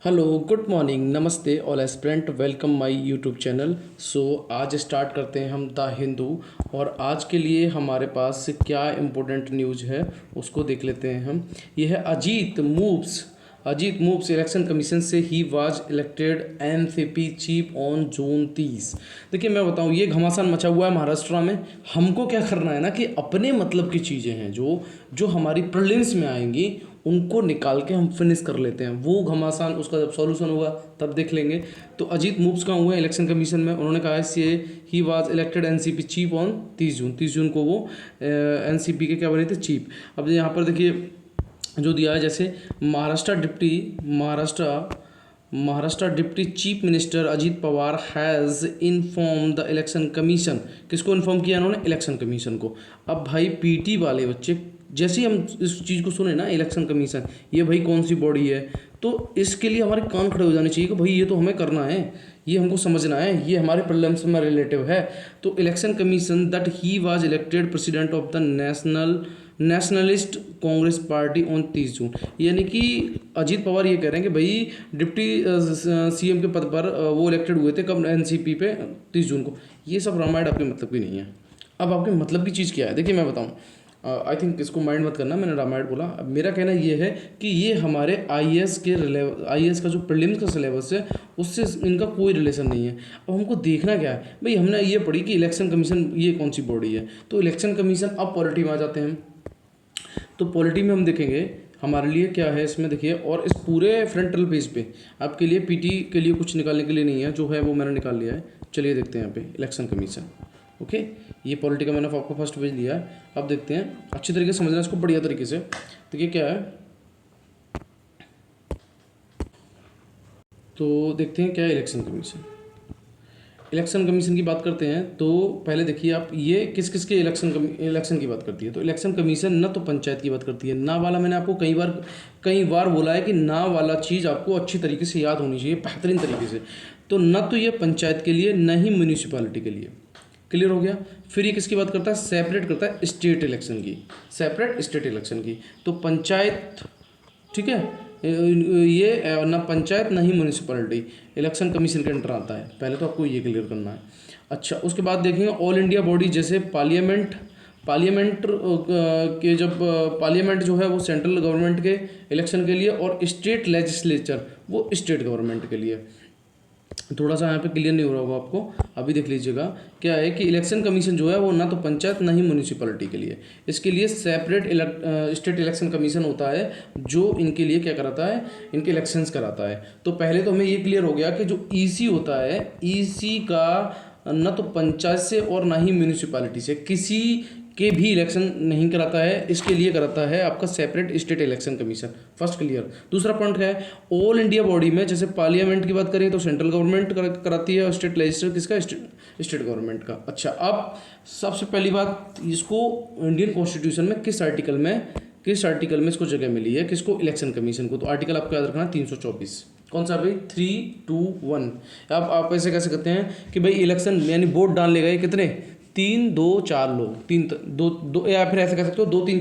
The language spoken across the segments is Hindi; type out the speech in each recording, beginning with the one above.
हेलो, गुड मॉर्निंग, नमस्ते all aspirant, welcome my YouTube channel. आज स्टार्ट करते हैं हम द हिंदू। और आज के लिए हमारे पास क्या इम्पोर्टेंट न्यूज़ है उसको देख लेते हैं हम। ये है अजीत मूव्स इलेक्शन कमीशन से ही was elected NCP chief on June 30। देखिए मैं बताऊं, ये घमासान मचा हुआ है महाराष्ट्र में। हमको क्या करना है ना कि अपने मतलब की चीज़ें हैं जो जो हमारी प्रीलिम्स में आएंगी उनको निकाल के हम फिनिश कर लेते हैं। वो घमासान उसका जब सॉल्यूशन होगा तब देख लेंगे। तो अजीत मूव्स का हुआ है इलेक्शन कमीशन में। उन्होंने कहा है see he was elected NCP chief on 30 June को वो एनसीपी के क्या बने थे, चीफ। अब यहाँ पर देखिए जो दिया है, जैसे Maharashtra deputy chief minister Ajit Pawar has inform the election commission. किसको इन्फॉर्म किया इन्होंने? इलेक्शन कमीशन को। अब भाई पीटी वाले बच्चे, जैसे ही हम इस चीज़ को सुने ना, इलेक्शन कमीशन, ये भाई कौन सी बॉडी है, तो इसके लिए हमारे कान खड़े हो जाने चाहिए कि भाई ये तो हमें करना है, ये हमको समझना है, ये हमारे प्रीलिम्स में रिलेटिव है। तो election commission that he was elected president of the nationalist Congress party on 30 जून। यानी कि अजीत पवार ये कह रहे हैं कि भाई डिप्टी सीएम के पद पर वो इलेक्टेड हुए थे कब? एनसीपी पे 30 जून को। ये सब रामायण आपके मतलब की नहीं है। अब आपके मतलब की चीज़ क्या है, देखिए मैं बताऊँ। आई थिंक इसको माइंड मत करना, मैंने रामायण बोला। अब मेरा कहना ये है कि ये हमारे आईएएस का जो प्रीलिम्स का सिलेबस है उससे इनका कोई रिलेशन नहीं है। अब हमको देखना क्या है भाई, हमने ये पढ़ी कि इलेक्शन कमीशन ये कौन सी बॉडी है। तो इलेक्शन कमीशन, अब पॉलिटी में आ जाते हैं हम। तो पॉलिटी में हम देखेंगे हमारे लिए क्या है इसमें, देखिए। और इस पूरे फ्रंटल पेज पे आपके लिए पीटी के लिए कुछ निकालने के लिए नहीं है, जो है वो मैंने निकाल लिया है। चलिए देखते हैं यहाँ पे इलेक्शन कमीशन। ओके, ये पॉलिटी का मैंने आपको फर्स्ट पेज लिया है। अब देखते हैं, अच्छी तरीके से समझना इसको, बढ़िया तरीके से। देखिए क्या है, तो देखते हैं क्या है इलेक्शन कमीशन। इलेक्शन कमीशन की बात करते हैं तो पहले देखिए आप, ये किस किस के इलेक्शन की बात करती है। तो इलेक्शन कमीशन ना तो पंचायत की बात करती है, ना वाला मैंने आपको कई बार बोला है कि ना वाला चीज़ आपको अच्छी तरीके से याद होनी चाहिए, बेहतरीन तरीके से। तो ना तो ये पंचायत के लिए, ना ही म्यूनिसिपैलिटी के लिए। क्लियर हो गया। फिर ये किसकी बात करता है? सेपरेट करता है स्टेट इलेक्शन की, सेपरेट स्टेट इलेक्शन की। तो पंचायत, ठीक है, ये ना पंचायत ना ही म्यूनिसिपैलिटी इलेक्शन कमीशन के अंडर आता है। पहले तो आपको ये क्लियर करना है। अच्छा, उसके बाद देखेंगे ऑल इंडिया बॉडी, जैसे पार्लियामेंट के, जब पार्लियामेंट जो है वो सेंट्रल गवर्नमेंट के इलेक्शन के लिए, और स्टेट लेजिस्लेचर वो स्टेट गवर्नमेंट के लिए। थोड़ा सा यहाँ पे क्लियर नहीं हो रहा होगा आपको, अभी देख लीजिएगा। क्या है कि इलेक्शन कमीशन जो है वो ना तो पंचायत ना ही म्यूनिसिपैलिटी के लिए, इसके लिए सेपरेट स्टेट इलेक्शन कमीशन होता है जो इनके लिए क्या कराता है, इनके इलेक्शंस कराता है। तो पहले तो हमें ये क्लियर हो गया कि जो ईसी होता है, ईसी का ना तो पंचायत से और ना ही म्यूनिसिपैलिटी से किसी के भी इलेक्शन नहीं कराता है, इसके लिए कराता है आपका separate state election commission. First clear. दूसरा पॉइंट क्या है, ऑल इंडिया बॉडी में जैसे पार्लियामेंट की बात करें तो सेंट्रल गवर्नमेंट कराती है, और स्टेट लेजिस्लेचर किसका? स्टेट गवर्नमेंट का। अच्छा, अब सबसे पहली बात, इसको इंडियन कॉन्स्टिट्यूशन में किस आर्टिकल में इसको जगह मिली है, किसको? इलेक्शन कमीशन को। तो आर्टिकल आपको याद रखना 324। कौन सा भाई? 321। अब आप ऐसे कैसे करते हैं कि भाई इलेक्शन यानी वोट डालने गए कितने? 3 2 4 लोग, तीन दो दो, या फिर ऐसे कह सकते हो 2 3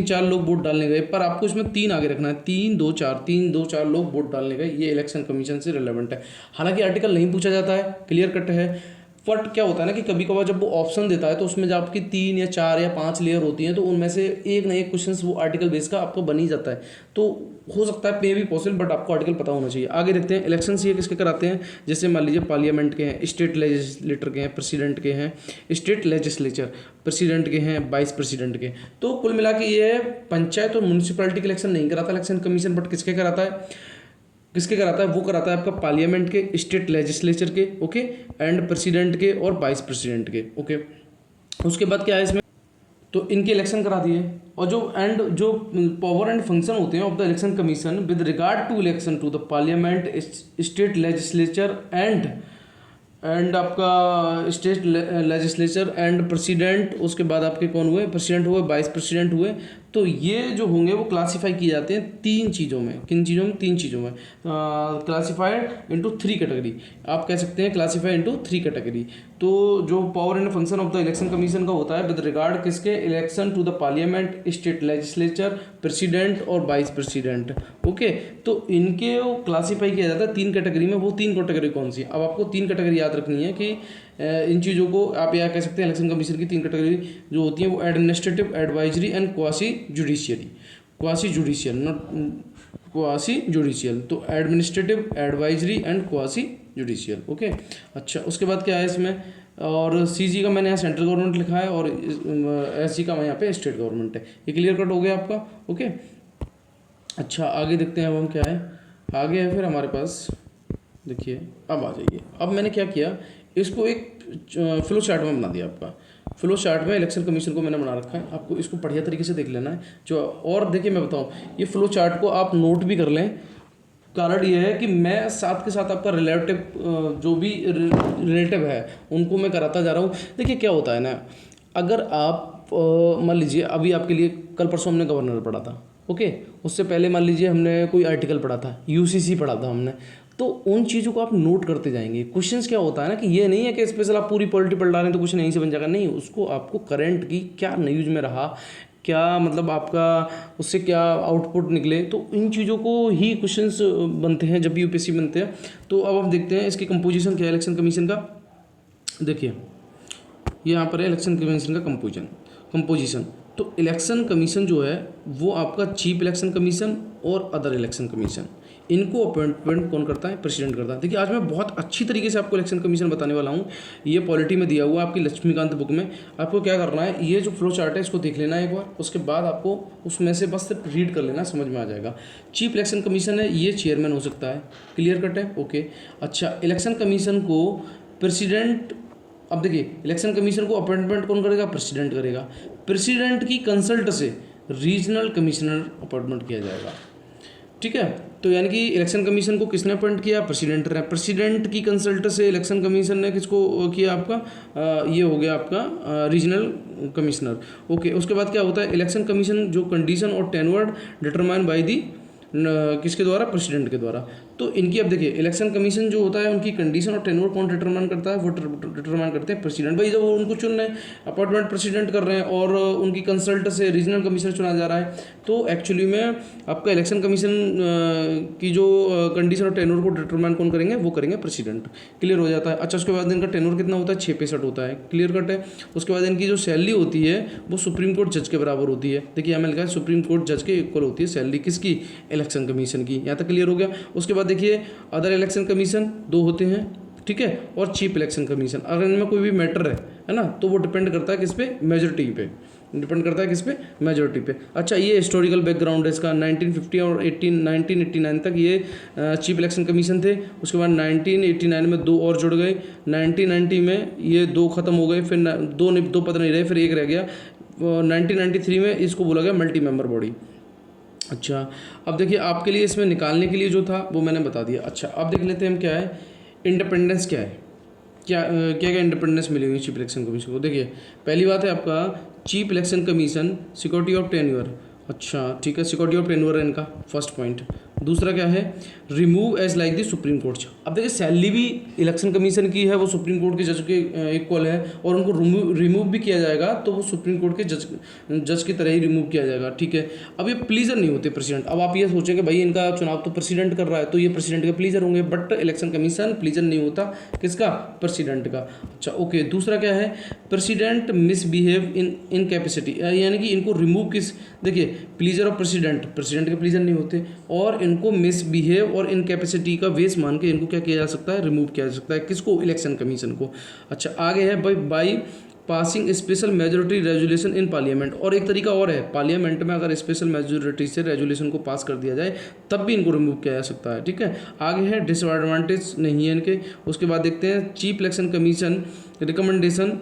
4 लोग वोट डालने गए, पर आपको इसमें 3 आगे रखना है। 3 2 4 लोग वोट डालने गए, ये इलेक्शन कमीशन से रिलेवेंट है। हालांकि आर्टिकल नहीं पूछा जाता है, क्लियर कट है। बट क्या होता है ना कि कभी कभार जब वो ऑप्शन देता है तो उसमें जब आपकी 3 या 4 या 5 लेयर होती हैं, तो उनमें से एक ना एक क्वेश्चन वो आर्टिकल बेस का आपको बन ही जाता है। तो हो सकता है, मे भी पॉसिबल, बट आपको आर्टिकल पता होना चाहिए। आगे देखते हैं इलेक्शन ये किसके कराते हैं। जैसे मान लीजिए पार्लियामेंट के हैं, स्टेट लेजिस्लेटर के हैं, प्रेसिडेंट के हैं, स्टेट लेजिस्लेचर प्रेसिडेंट के हैं, वाइस प्रेसिडेंट के। तो कुल मिला के ये पंचायत और म्यूनिसिपैलिटी के इलेक्शन नहीं कराता इलेक्शन कमीशन, बट किसके कराता है? वो कराता है आपका पार्लियामेंट के, स्टेट लेजिस्लेचर के, ओके, एंड प्रेसिडेंट के और वाइस प्रेसिडेंट के, ओके। उसके बाद क्या है इसमें, तो इनके इलेक्शन करा दिए। और जो पावर एंड फंक्शन होते हैं of the election commission with regard to election to the parliament, state legislature and आपका स्टेट लेजिस्लेचर एंड प्रेसिडेंट, उसके बाद आपके कौन हुए? प्रेसिडेंट हुए, वाइस प्रेसिडेंट हुए। तो ये जो होंगे वो क्लासीफाई किए जाते हैं तीन चीज़ों में। किन चीज़ों में? तीन चीज़ों में। क्लासीफाइड इनटू थ्री कैटेगरी, आप कह सकते हैं क्लासीफाई इनटू थ्री कैटेगरी। तो जो power and function of the election commission का होता है विद रिगार्ड किसके? Election to the parliament, state legislature, president और वाइस प्रेसिडेंट। ओके, तो इनके क्लासीफाई किया जाता है तीन कैटेगरी में। वो तीन कैटेगरी कौन सी? अब आपको तीन कैटेगरी याद रखनी है कि इन चीज़ों को आप यह कह सकते हैं इलेक्शन कमीशन की तीन कैटेगरी जो होती हैं वो administrative, advisory and quasi judiciary. Quasi judicial, not quasi judicial. तो administrative, advisory and quasi judicial. Okay, अच्छा उसके बाद क्या है इसमें? और सीजी का मैंने यहाँ सेंट्रल गवर्नमेंट लिखा है और एसजी का मैं यहाँ पे स्टेट गवर्नमेंट है। ये क्लियर कट हो गया आपका? ओके, अच्छा आगे देखते हैं अब हम क्या है। आगे है फिर हमारे पास, देखिए अब आ जाइए। अब मैंने क्या किया, इसको एक फ्लो चार्ट में बना दिया। आपका फ्लो चार्ट में इलेक्शन कमीशन को मैंने बना रखा है, आपको इसको बढ़िया तरीके से देख लेना है। जो और देखिए मैं बताऊं, ये फ्लो चार्ट को आप नोट भी कर लें। कारण ये है कि मैं साथ के साथ आपका रिलेटिव जो भी रिलेटिव है उनको मैं कराता जा रहा हूँ। देखिए क्या होता है ना, अगर आप मान लीजिए अभी आपके लिए कल परसों हमने गवर्नर पढ़ा था। ओके, उससे पहले मान लीजिए हमने कोई आर्टिकल पढ़ा था, यूसीसी पढ़ा था हमने। तो उन चीज़ों को आप नोट करते जाएंगे। क्वेश्चंस क्या होता है ना कि ये नहीं है कि स्पेशल आप पूरी पॉलिटी पढ़ रहे हैं तो क्वेश्चन यहीं से बन जाएगा, नहीं। उसको आपको करंट की क्या न्यूज़ में रहा, क्या मतलब आपका उससे क्या आउटपुट निकले, तो इन चीज़ों को ही क्वेश्चंस बनते हैं जब भी यूपीएससी बनते हैं। तो अब हम देखते हैं इसकी कंपोजिशन क्या है इलेक्शन कमीशन का। देखिए यहाँ पर है इलेक्शन कमीशन का कंपोजिशन। तो इलेक्शन कमीशन जो है वो आपका चीफ इलेक्शन कमीशन और अदर इलेक्शन कमीशन, इनको अपॉइंटमेंट कौन करता है? प्रेसिडेंट करता है। देखिए आज मैं बहुत अच्छी तरीके से आपको इलेक्शन कमीशन बताने वाला हूँ। ये पॉलिटी में दिया हुआ आपकी लक्ष्मीकांत बुक में। आपको क्या करना है, ये जो फ्लो चार्ट है इसको देख लेना है एक बार, उसके बाद आपको उसमें से बस सिर्फ रीड कर लेना, समझ में आ जाएगा। चीफ इलेक्शन कमीशन है, ये चेयरमैन हो सकता है। क्लियर कट है? ओके, अच्छा इलेक्शन कमीशन को प्रेसिडेंट, अब देखिए इलेक्शन कमीशन को अपॉइंटमेंट कौन करेगा? प्रेसिडेंट करेगा। प्रेसिडेंट की कंसल्ट से रीजनल कमिश्नर अपॉइंटमेंट किया जाएगा। ठीक है, तो यानी कि इलेक्शन कमीशन को किसने अपॉइंट किया? प्रेसिडेंट ने। प्रेसिडेंट की कंसल्ट से इलेक्शन कमीशन ने किसको किया? आपका ये हो गया आपका रीजनल कमिश्नर। ओके, उसके बाद क्या होता है, इलेक्शन कमीशन जो कंडीशन और टेन्योर डिटरमाइन बाय दी किसके द्वारा? प्रेसिडेंट के द्वारा। तो इनकी अब देखिए इलेक्शन कमीशन जो होता है उनकी कंडीशन और टेन्योर कौन डिटरमाइन करता है? वो डिटरमाइन करते हैं प्रेसिडेंट। भाई जब वो उनको चुन रहे हैं, अपॉइंटमेंट प्रेसिडेंट कर रहे हैं और उनकी कंसल्ट से रीजनल कमिश्नर चुना जा रहा है, तो एक्चुअली में आपका इलेक्शन कमीशन की जो कंडीशन और टेन्योर को डिटरमाइन कौन करेंगे? वो करेंगे प्रेसिडेंट। क्लियर हो जाता है। अच्छा उसके बाद इनका टेन्योर कितना होता है? 6 होता है। क्लियर कट है। उसके बाद इनकी जो सैलरी होती है वो सुप्रीम कोर्ट जज के बराबर होती है। देखिए हमें लिखा है सुप्रीम कोर्ट जज के इक्वल होती है सैलरी किसकी? इलेक्शन कमीशन की। यहाँ तक क्लियर हो गया। उसके बाद देखिए अदर इलेक्शन कमीशन 2 होते हैं, ठीक है, और चीफ इलेक्शन कमीशन। अगर इनमें कोई भी मैटर है ना, तो वो डिपेंड करता है किस पे? मेजोरिटी पे। डिपेंड करता है किस पे? मेजोरिटी पे। अच्छा ये हिस्टोरिकल बैकग्राउंड है इसका। 1950 और 1989 तक ये चीफ इलेक्शन कमीशन थे। उसके बाद 1989 में 2 और जुड़ गए। 1990 में ये 2 खत्म हो गए, फिर 2 पद नहीं रहे, फिर 1 रह गया। 1993 में इसको बोला गया मल्टी मेंबर बॉडी। अच्छा अब देखिए आपके लिए इसमें निकालने के लिए जो था वो मैंने बता दिया। अच्छा अब देख लेते हैं हम क्या है इंडिपेंडेंस क्या है, क्या क्या इंडिपेंडेंस मिलेगी चीफ इलेक्शन कमीशन को। देखिए पहली बात है आपका chief election commission security of tenure. अच्छा ठीक है, सिक्योरिटी ऑफ टेन्योर है इनका फर्स्ट पॉइंट। दूसरा क्या है, remove as like the supreme court. अब देखिए सैलरी भी इलेक्शन कमीशन की है, वो सुप्रीम कोर्ट के जज के इक्वल है, और उनको रिमूव भी किया जाएगा तो वो सुप्रीम कोर्ट के जज की तरह ही रिमूव किया जाएगा। ठीक है, अब ये प्लीजर नहीं होते प्रेसिडेंट। अब आप ये सोचेंगे भाई इनका चुनाव तो प्रेसिडेंट कर रहा है तो ये प्रेसिडेंट के प्लीजर होंगे, बट इलेक्शन कमीशन प्लीजर नहीं होता, किसका? प्रेसिडेंट का। अच्छा ओके, दूसरा क्या है, प्रेसिडेंट मिसबिहेव इन कैपेसिटी, यानी कि इनको रिमूव किस, देखिए प्लीजर ऑफ प्रेसिडेंट के प्लीजर नहीं होते, और इनको मिसबिहेव और इनकैपेसिटी का वेस मान के इनको क्या किया जा सकता है? रिमूव किया जा सकता है। किसको? इलेक्शन कमीशन को। अच्छा आगे है by passing special majority resolution in parliament. और एक तरीका और है, पार्लियामेंट में अगर स्पेशल मेजोरिटी से रेजुलेशन को पास कर दिया जाए तब भी इनको रिमूव किया जा सकता है। ठीक है, आगे है डिसएडवांटेज नहीं है इनके। उसके बाद देखते हैं chief election commission recommendation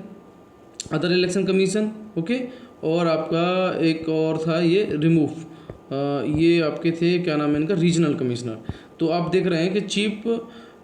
other election commission. Okay, और आपका एक और था ये रिमूव, ये आपके थे क्या नाम है इनका? Regional commissioner. तो आप देख रहे हैं कि chief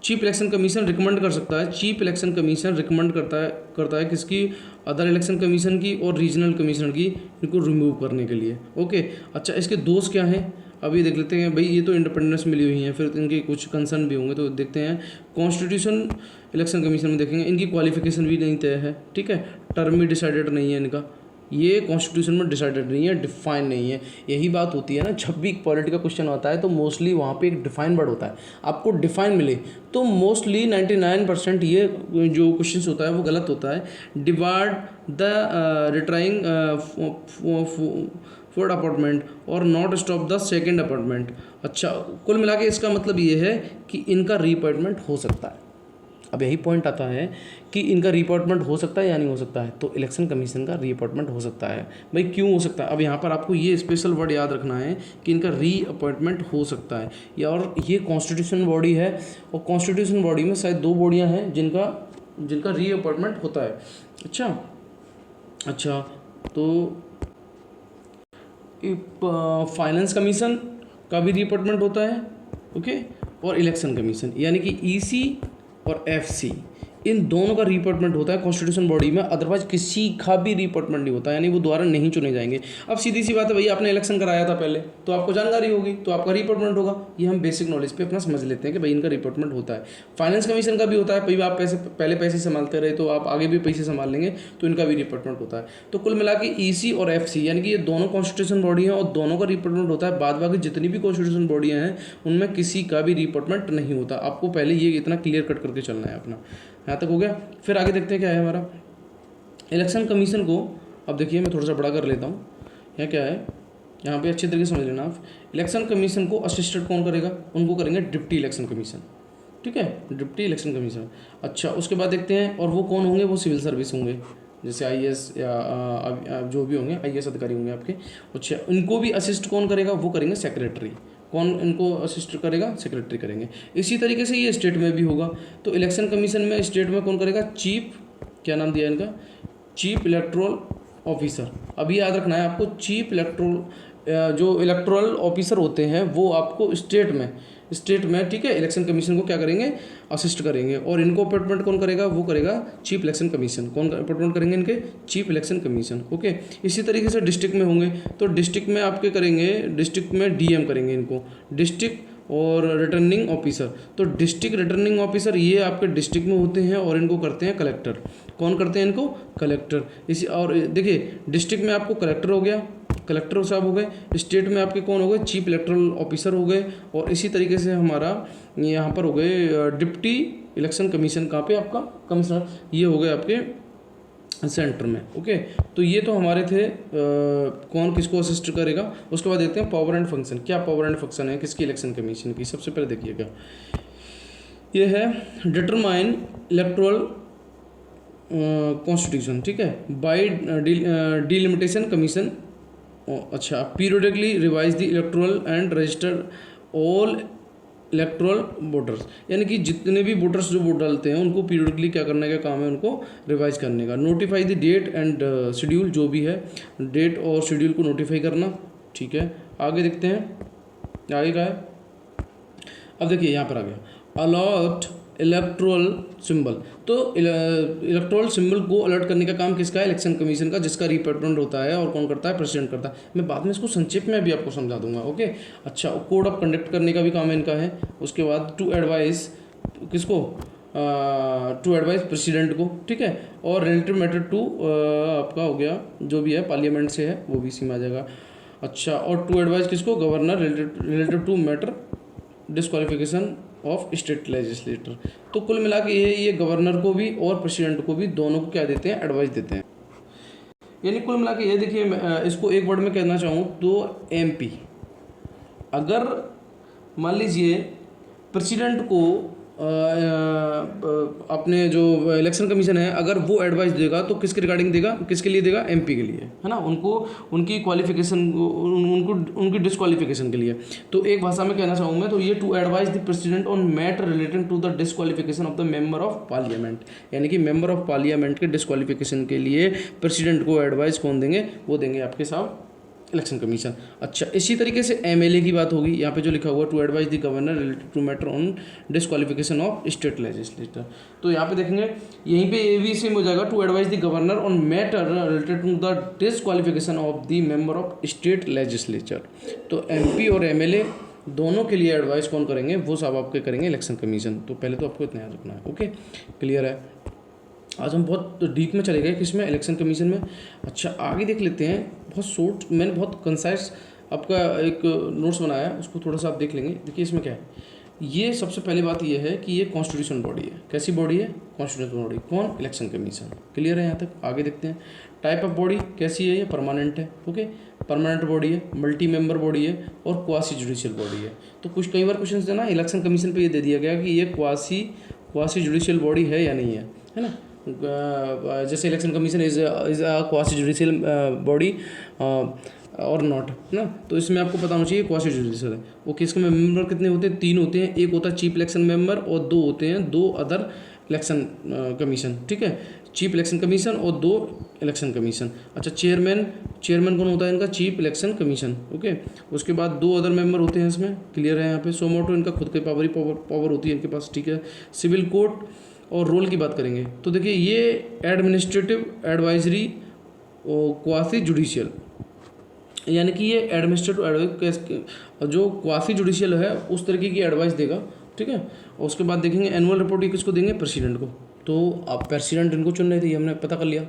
chief election commission recommend कर सकता है, चीफ इलेक्शन कमीशन रिकमेंड करता है किसकी, अदर इलेक्शन कमीशन की और रीजनल कमीशन की, इनको रिमूव करने के लिए। ओके, अच्छा इसके दोष क्या हैं अभी देख लेते हैं भाई। ये तो इंडिपेंडेंस मिली हुई हैं, फिर इनके कुछ कंसर्न भी होंगे तो देखते हैं। कॉन्स्टिट्यूशन इलेक्शन कमीशन में देखेंगे इनकी क्वालिफिकेशन भी नहीं तय है, ठीक है, टर्म भी डिसाइडेड नहीं है इनका, ये कॉन्स्टिट्यूशन में डिसाइडेड नहीं है, डिफाइन नहीं है। यही बात होती है ना, जब भी पॉलिटी का क्वेश्चन आता है तो मोस्टली वहाँ पे एक डिफाइन वर्ड होता है, आपको डिफाइन मिले तो मोस्टली 99% ये जो क्वेश्चन होता है वो गलत होता है। डिवाइड द रिट्राइंग फोर्थ अपॉइंटमेंट और not stop the second appointment. अच्छा, कुल मिला के इसका मतलब ये है कि इनका रीअपॉइंटमेंट हो सकता है। अब यही पॉइंट आता है कि इनका रीअपॉइंटमेंट हो सकता है या नहीं हो सकता है, तो इलेक्शन कमीशन का रीअपॉइंटमेंट हो सकता है। भाई क्यों हो सकता है, अब यहाँ पर आपको ये स्पेशल वर्ड याद रखना है कि इनका रीअपॉइंटमेंट हो सकता है। या और ये कॉन्स्टिट्यूशन बॉडी है, और कॉन्स्टिट्यूशन बॉडी में शायद 2 बॉडियाँ हैं जिनका रीअपॉइंटमेंट होता है। अच्छा तो फाइनेंस कमीशन का भी रीअपॉइंटमेंट होता है, ओके, और इलेक्शन कमीशन यानी कि ईसी और एफसी, इन दोनों का रीअपॉइंटमेंट होता है कॉन्स्टिट्यूशन बॉडी में, अदरवाइज किसी का भी रीअपॉइंटमेंट नहीं होता, यानी वो दोबारा नहीं चुने जाएंगे। अब सीधी सी बात है, भैया आपने इलेक्शन कराया था पहले तो आपको जानकारी होगी, तो आपका रीअपॉइंटमेंट होगा। ये हम बेसिक नॉलेज पे अपना समझ लेते हैं कि भाई इनका रीअपॉइंटमेंट होता है। फाइनेंस कमीशन का भी होता है, भाई आप पहले पैसे संभालते रहे तो आप आगे भी पैसे संभाल लेंगे, तो इनका भी रीअपॉइंटमेंट होता है। तो कुल मिला के ईसी और एफसी यानी कि ये दोनों कॉन्स्टिट्यूशन बॉडी हैं और दोनों का रीअपॉइंटमेंट होता है। बाद बाकी जितनी भी कॉन्स्टिट्यूशन बॉडियाँ हैं उनमें किसी का भी रीअपॉइंटमेंट नहीं होता। आपको पहले ये इतना क्लियर कट करके चलना है अपना। यहाँ तक हो गया। फिर आगे देखते हैं क्या है हमारा इलेक्शन कमीशन को। अब देखिए मैं थोड़ा सा बड़ा कर लेता हूँ। यहाँ क्या है, यहाँ पे अच्छे तरीके से समझ लेना आप। इलेक्शन कमीशन को असिस्टेंट कौन करेगा, उनको करेंगे डिप्टी इलेक्शन कमीशन, ठीक है, डिप्टी इलेक्शन कमीशन। अच्छा, उसके बाद देखते हैं, और वो कौन होंगे, वो सिविल सर्विस होंगे, जैसे आईएएस या जो भी होंगे आईएएस अधिकारी होंगे आपके। अच्छा, इनको भी असिस्ट कौन करेगा, वो करेंगे सेक्रेटरी। कौन इनको असिस्ट करेगा, सेक्रेटरी करेंगे। इसी तरीके से ये स्टेट में भी होगा। तो इलेक्शन कमीशन में स्टेट में कौन करेगा, चीफ, क्या नाम दिया इनका, चीफ इलेक्टोरल ऑफिसर। अभी याद रखना है आपको, चीफ जो इलेक्टोरल ऑफिसर होते हैं वो आपको स्टेट में, ठीक है, इलेक्शन कमीशन को क्या करेंगे, असिस्ट करेंगे। और इनको अपॉइंटमेंट कौन करेगा, वो करेगा चीफ इलेक्शन कमीशन। कौन अपॉइंटमेंट करेंगे इनके, चीफ इलेक्शन कमीशन, ओके। इसी तरीके से डिस्ट्रिक्ट में होंगे, तो डिस्ट्रिक्ट में आपके करेंगे, डिस्ट्रिक्ट में डीएम करेंगे इनको, डिस्ट्रिक्ट और रिटर्निंग ऑफिसर। तो डिस्ट्रिक्ट रिटर्निंग ऑफिसर ये आपके डिस्ट्रिक्ट में होते हैं और इनको करते हैं कलेक्टर। कौन करते हैं इनको, कलेक्टर। इसी और देखिए डिस्ट्रिक्ट में आपको कलेक्टर हो गया, कलेक्टर साहब हो गए, स्टेट में आपके कौन हो गए, चीफ इलेक्टोरल ऑफिसर हो गए। और इसी तरीके से हमारा यहाँ पर हो गए डिप्टी इलेक्शन कमीशन, कहाँ पे आपका कमिश्नर, ये हो गए आपके सेंटर में, ओके। तो ये तो हमारे थे कौन किसको असिस्ट करेगा। उसके बाद देखते हैं पावर एंड फंक्शन। क्या पावर एंड फंक्शन है किसकी, इलेक्शन कमीशन की। सबसे पहले देखिएगा, ये है डिटरमाइन इलेक्टोरल कॉन्स्टिट्यूशन, ठीक है, बाय डिलिमिटेशन कमीशन। अच्छा, periodically revise the electoral and register all electoral voters, यानी कि जितने भी वोटर्स जो वोट डालते हैं उनको पीरियडिकली क्या करने का काम है, उनको रिवाइज करने का। Notify the date and schedule, जो भी है डेट और शेड्यूल को नोटिफाई करना, ठीक है। आगे देखते हैं, आगे का है, अब देखिए यहाँ पर आ गया अलॉट इलेक्ट्रोल सिंबल। तो इलेक्ट्रोल सिंबल को अलर्ट करने का काम किसका है, इलेक्शन कमीशन का, जिसका रिप्रेजेंटेटिव होता है। और कौन करता है, प्रेसिडेंट करता है। मैं बाद में इसको संक्षेप में भी आपको समझा दूंगा, ओके। अच्छा, कोड ऑफ कंडक्ट करने का भी काम इनका है। उसके बाद टू एडवाइस किसको, टू एडवाइस प्रेसिडेंट को, ठीक है। और रिलेटिव मैटर टू आपका हो गया जो भी है पार्लियामेंट से है वो भी इसी में आ जाएगा। अच्छा, और टू एडवाइस किसको, governor, relative to matter disqualification of state legislator. तो कुल मिला के ये गवर्नर को भी और प्रेसिडेंट को भी दोनों को क्या देते हैं, एडवाइस देते हैं। यानी कुल मिला के ये देखिए, इसको एक वर्ड में कहना चाहूँ तो एमपी, अगर मान लीजिए प्रेसिडेंट को अपने जो इलेक्शन कमीशन है अगर वो एडवाइस देगा तो किसके रिगार्डिंग देगा, किसके लिए देगा, एमपी के लिए, है ना, उनको उनकी क्वालिफिकेशन, उनकी डिस्क्वालिफिकेशन के लिए। तो एक भाषा में कहना चाहूँ मैं तो ये to advice the president on matter related to the disqualification of the member of parliament, यानी कि मेंबर ऑफ पार्लियामेंट के डिस्क्वालिफिकेशन के लिए प्रेसिडेंट को एडवाइस कौन देंगे, वो देंगे आपके साहब इलेक्शन कमीशन। अच्छा, इसी तरीके से एमएलए की बात होगी, यहाँ पे जो लिखा हुआ to advise the governor related to matter on disqualification of state legislator. तो यहाँ पे देखेंगे यहीं पे ये भी सेम हो जाएगा, to advise the governor on matter related to the disqualification of the member of state legislature. तो एमपी और एमएलए दोनों के लिए एडवाइस कौन करेंगे, वो सब आपके करेंगे इलेक्शन कमीशन। तो पहले तो आपको इतना याद रखना है। ओके, क्लियर है। आज हम बहुत डीप में चले गए किसमें, इलेक्शन कमीशन में। अच्छा, आगे देख लेते हैं। बहुत शॉर्ट, मैंने बहुत कंसाइज आपका एक नोट्स बनाया है, उसको थोड़ा सा आप देख लेंगे। देखिए इसमें क्या है, ये सबसे पहली बात ये है कि ये कॉन्स्टिट्यूशन बॉडी है। कैसी बॉडी है, कॉन्स्टिट्यूशन बॉडी। कौन, इलेक्शन कमीशन। क्लियर है यहाँ तक। आगे देखते हैं टाइप ऑफ बॉडी कैसी है, ये परमानेंट है। ओके, परमानेंट बॉडी है, मल्टी मेंबर बॉडी है और क्वासी जुडिशियल बॉडी है। तो कुछ कई बार क्वेश्चन देना इलेक्शन कमीशन पे ये दे दिया गया कि ये क्वासी जुडिशियल बॉडी है या नहीं है ना। जैसे election commission is a quasi judicial body और नॉट, है ना। तो इसमें आपको पता होना चाहिए क्वासी जुडिशियल है। ओके, इसके मेंबर कितने होते हैं, 3 होते हैं। एक होता है चीफ इलेक्शन मेंबर और 2 होते हैं 2 अदर इलेक्शन कमीशन। ठीक है, चीफ इलेक्शन कमीशन और 2 इलेक्शन कमीशन। अच्छा, चेयरमैन कौन होता है इनका, चीफ इलेक्शन कमीशन। ओके, उसके बाद 2 अदर मेंबर होते हैं इसमें। क्लियर है यहाँ पे। सो मोटो इनका खुद के पावर होती है इनके पास। ठीक है, सिविल कोर्ट और रोल की बात करेंगे तो देखिए ये एडमिनिस्ट्रेटिव, एडवाइजरी और क्वासी जुडिशियल, यानी कि ये एडमिनिस्ट्रेटिव जो क्वासी जुडिशियल है उस तरीके की एडवाइस देगा। ठीक है, और उसके बाद देखेंगे एनुअल रिपोर्ट ये किसको देंगे, प्रेसिडेंट को। तो आप प्रेसिडेंट इनको चुन रहे थे, ये हमने पता कर लिया।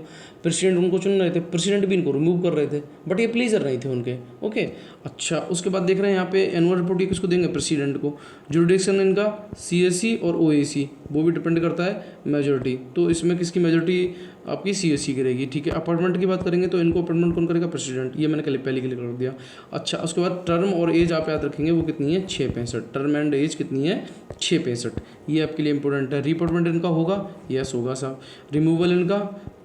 प्रेसिडेंट उनको चुन रहे थे, प्रेसिडेंट भी इनको रिमूव कर रहे थे, बट ये प्लीजर नहीं थे उनके। ओके, अच्छा, उसके बाद देख रहे हैं यहाँ पे एनुअल रिपोर्ट ये किसको देंगे, प्रेसिडेंट को। जुडिक्शन इनका सीएससी और ओएसी, वो भी डिपेंड करता है मेजोरिटी। तो इसमें किसकी मेजोरिटी आपकी सीएससी करेगी। ठीक है, अपॉइंटमेंट की बात करेंगे तो इनको अपॉइंटमेंट कौन करेगा, प्रेसिडेंट। ये मैंने पहले क्लियर कर दिया। अच्छा, उसके बाद टर्म और एज आप याद रखेंगे वो कितनी है, 665। टर्म एंड एज कितनी है, 665। ये आपके लिए इंपॉर्टेंट है। रिपोर्टमेंट इनका होगा, यस होगा साहब। रिमूवल इनका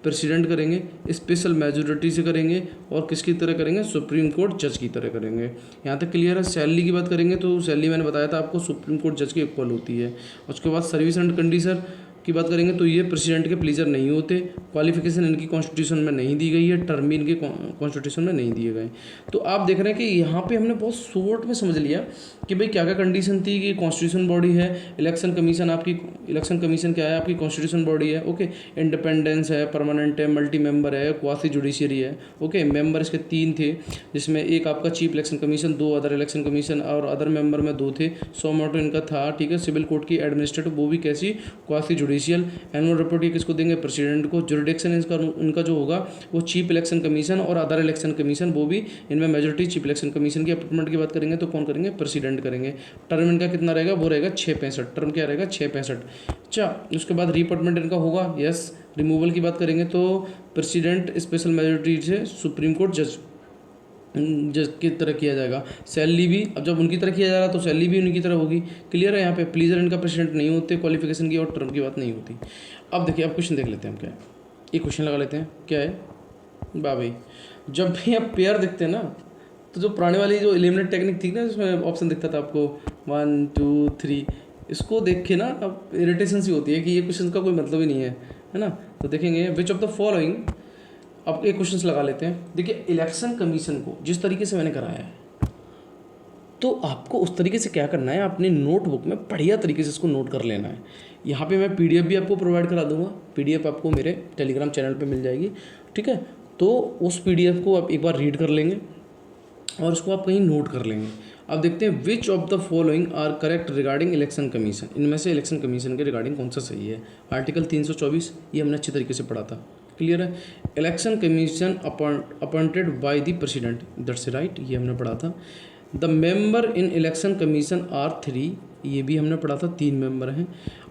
प्रेसिडेंट करेंगे, स्पेशल मेजोरिटी से करेंगे और किसकी तरह करेंगे, सुप्रीम कोर्ट जज की तरह करेंगे। यहाँ तक क्लियर है। सैलरी की बात करेंगे तो सैलरी मैंने बताया था आपको सुप्रीम कोर्ट जज के इक्वल होती है। उसके बाद सर्विस एंड कंडीशन की बात करेंगे तो ये प्रेसिडेंट के प्लीजर नहीं होते। क्वालिफिकेशन इनकी कॉन्स्टिट्यूशन में नहीं दी गई है, टर्म भी इनके कॉन्स्टिट्यूशन में नहीं दिए गए। तो आप देख रहे हैं कि यहाँ पे हमने बहुत शॉर्ट में समझ लिया कि भाई क्या क्या कंडीशन थी कि कॉन्स्टिट्यूशन बॉडी है, इलेक्शन कमीशन आपकी, इलेक्शन कमीशन क्या है आपकी कॉन्स्टिट्यूशन बॉडी है। ओके, इंडिपेंडेंस है, परमानेंट है, मल्टी मेंबर है, क्वासी जुडिशियरी है। ओके, मेंबर इसके 3 थे, जिसमें एक आपका chief election commission, 2 other election commission और अदर मेंबर में 2 थे। सो मोटो इनका था। ठीक है, सिविल कोर्ट की एडमिनिस्ट्रेटिव, वो भी कैसी, क्वासी जुडिशियल। एनुअल रिपोर्ट ये किसको देंगे, प्रेसिडेंट को। जुरिडिक्शन इनका जो होगा वो चीफ इलेक्शन कमीशन और अदर इलेक्शन कमीशन, वो भी इनमें मेजोरिटी चीफ इलेक्शन कमीशन की। अपॉइंटमेंट की बात करेंगे तो कौन करेंगे, प्रेसिडेंट करेंगे। टर्म इनका कितना रहेगा, वो रहेगा 665। टर्म क्या रहेगा, 665। अच्छा, उसके बाद रिपोर्टमेंट इनका होगा, यस। रिमूवल की बात करेंगे तो प्रेसिडेंट स्पेशल मेजोरिटी से सुप्रीम कोर्ट जज की तरह किया जाएगा। सैलरी भी, अब जब उनकी तरह किया जा रहा तो सैलरी भी उनकी तरह होगी। क्लियर है। यहाँ पे प्लीजर इनका प्रेसिडेंट नहीं होते, क्वालिफिकेशन की और टर्म की बात नहीं होती। अब देखिए, अब क्वेश्चन देख लेते हैं हम क्या है। एक क्वेश्चन लगा लेते हैं, क्या है बा भाई, जब भी आप पेयर देखते हैं ना तो जो पुराने वाली जो एलिमिनेट टेक्निक थी ना, उसमें ऑप्शन दिखता था आपको 1 2 3, इसको देख के ना अब इरिटेशन सी होती है कि ये क्वेश्चन का कोई मतलब ही नहीं है ना। तो देखेंगे विच ऑफ द फॉलोइंग, अब एक क्वेश्चन लगा लेते हैं। देखिए, इलेक्शन कमीशन को जिस तरीके से मैंने कराया है तो आपको उस तरीके से क्या करना है, अपनी नोटबुक में बढ़िया तरीके से इसको नोट कर लेना है। यहाँ पे मैं पीडीएफ भी आपको प्रोवाइड करा दूंगा। पीडीएफ आपको मेरे टेलीग्राम चैनल पे मिल जाएगी। ठीक है, तो उस पीडीएफ को आप एक बार रीड कर लेंगे और उसको आप कहीं नोट कर लेंगे। अब देखते हैं which of the following are correct regarding election commission. इनमें से इलेक्शन कमीशन के रिगार्डिंग कौन सा सही है। आर्टिकल 324 ये हमने अच्छी तरीके से पढ़ा था। क्लियर है। Election commission appointed by the president, that's right, ये हमने पढ़ा था। The member in election commission are 3, ये भी हमने पढ़ा था, 3 मेंबर हैं।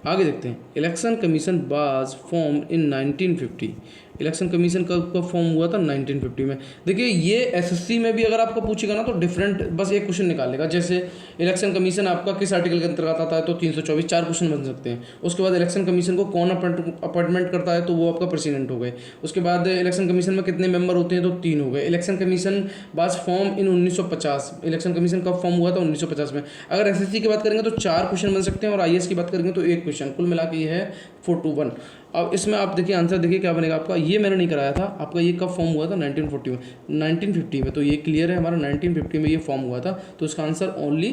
आगे देखते हैं, election commission was form in 1950। Election commission कब फॉर्म हुआ था, 1950 में। देखिए, ये एसएससी में भी अगर आपको पूछेगा ना तो डिफरेंट बस एक क्वेश्चन निकालेगा। जैसे इलेक्शन कमीशन आपका किस आर्टिकल के अंतर्गत आता है तो 324, 4 क्वेश्चन बन सकते हैं। उसके बाद इलेक्शन कमीशन को कौन अपॉइंटमेंट करता है तो वो आपका प्रेसिडेंट हो गए। उसके बाद इलेक्शन कमीशन में कितने मेंबर होते हैं तो 3 हो गए। Election commission was form in 1950। Election commission कब फॉर्म हुआ था, 1950 में। अगर एसएससी की बात करेंगे तो 4 क्वेश्चन बन सकते हैं और आईएएस की बात करेंगे तो 1 क्वेश्चन क्वेश्चन, कुल मिला के ये है 421। अब इसमें आप देखिए आंसर देखिए क्या बनेगा आपका। ये मैंने नहीं कराया था आपका, ये कब फॉर्म हुआ था 1940 में, 1950 में, तो ये क्लियर है हमारा 1950 में ये फॉर्म हुआ था। तो इसका आंसर ओनली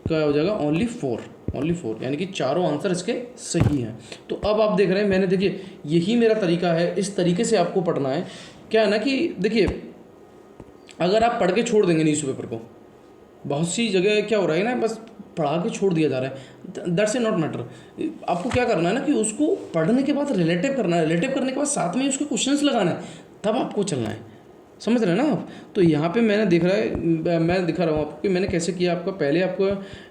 क्या हो जाएगा, ओनली 4, यानी कि चारों आंसर इसके सही हैं। तो अब आप देख रहे हैं, मैंने देखिए यही मेरा तरीका है, इस तरीके से आपको पढ़ना है। क्या है ना कि देखिए अगर आप पढ़ के छोड़ देंगे न्यूज़पेपर को, बहुत सी जगह क्या हो रहा है ना, बस पढ़ा के छोड़ दिया जा रहा है, दैट्स ए नॉट मैटर। आपको क्या करना है ना कि उसको पढ़ने के बाद रिलेटिव करना है, रिलेटिव करने के बाद साथ में उसके क्वेश्चंस लगाना है, तब आपको चलना है, समझ रहे हैं ना आप। तो यहाँ पे मैंने दिख रहा है, मैं दिखा रहा हूँ आपको कि मैंने कैसे किया। आपका पहले आपको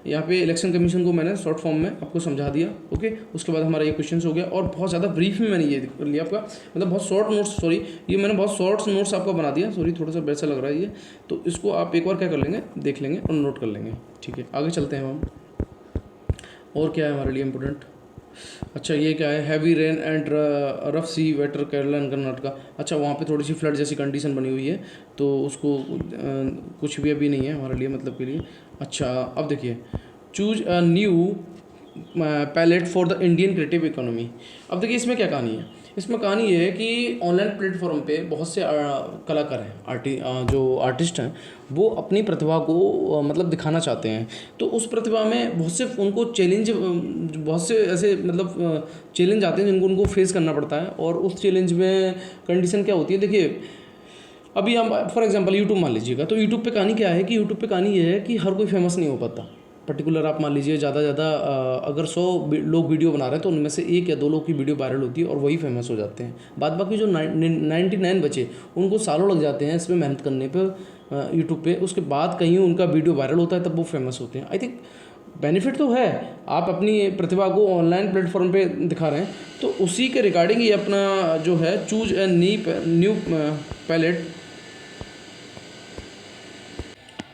यहाँ पे इलेक्शन कमीशन को मैंने शॉर्ट फॉर्म में आपको समझा दिया, ओके। उसके बाद हमारा ये क्वेश्चन हो गया, और बहुत ज़्यादा ब्रीफ में मैंने ये कर लिया आपका, मतलब बहुत शॉर्ट नोट्स, सॉरी ये मैंने बहुत शॉर्ट नोट्स आपको बना दिया, सॉरी थोड़ा सा वैसा लग रहा है ये। तो इसको आप एक बार क्या कर लेंगे, देख लेंगे और नोट कर लेंगे, ठीक है। आगे चलते हैं हम, और क्या है हमारे लिए इम्पोर्टेंट। अच्छा ये क्या है, heavy rain and rough sea weather Kerala and Karnataka. अच्छा वहाँ पे थोड़ी सी फ्लड जैसी कंडीशन बनी हुई है, तो उसको कुछ भी अभी नहीं है हमारे लिए, मतलब के लिए। अच्छा अब देखिए, choose a new palette for the Indian creative economy. अब देखिए इसमें क्या कहानी है, इसमें कहानी ये है कि ऑनलाइन प्लेटफॉर्म पे बहुत से कलाकार हैं, जो आर्टिस्ट हैं, वो अपनी प्रतिभा को मतलब दिखाना चाहते हैं। तो उस प्रतिभा में बहुत से उनको चैलेंज, बहुत से ऐसे मतलब चैलेंज आते हैं जिनको उनको फेस करना पड़ता है। और उस चैलेंज में कंडीशन क्या होती है, देखिए अभी हम फॉर एग्जांपल यूट्यूब मान लीजिएगा, तो यूट्यूब पे कहानी क्या है कि यूट्यूब पे कहानी ये है कि हर कोई फेमस नहीं हो पाता। पर्टिकुलर आप मान लीजिए ज़्यादा अगर 100 लोग वीडियो बना रहे हैं तो उनमें से 1 या 2 लोग की वीडियो वायरल होती है और वही फेमस हो जाते हैं। बाद बाकी जो 99 बचे उनको सालों लग जाते हैं इस पर मेहनत करने पर यूट्यूब पे, उसके बाद कहीं उनका वीडियो वायरल होता है तब वो फेमस होते हैं। आई थिंक बेनिफिट तो है, आप अपनी प्रतिभा को ऑनलाइन प्लेटफॉर्म पे दिखा रहे हैं, तो उसी के रिगार्डिंग ये अपना जो है चूज ए न्यू पैलेट।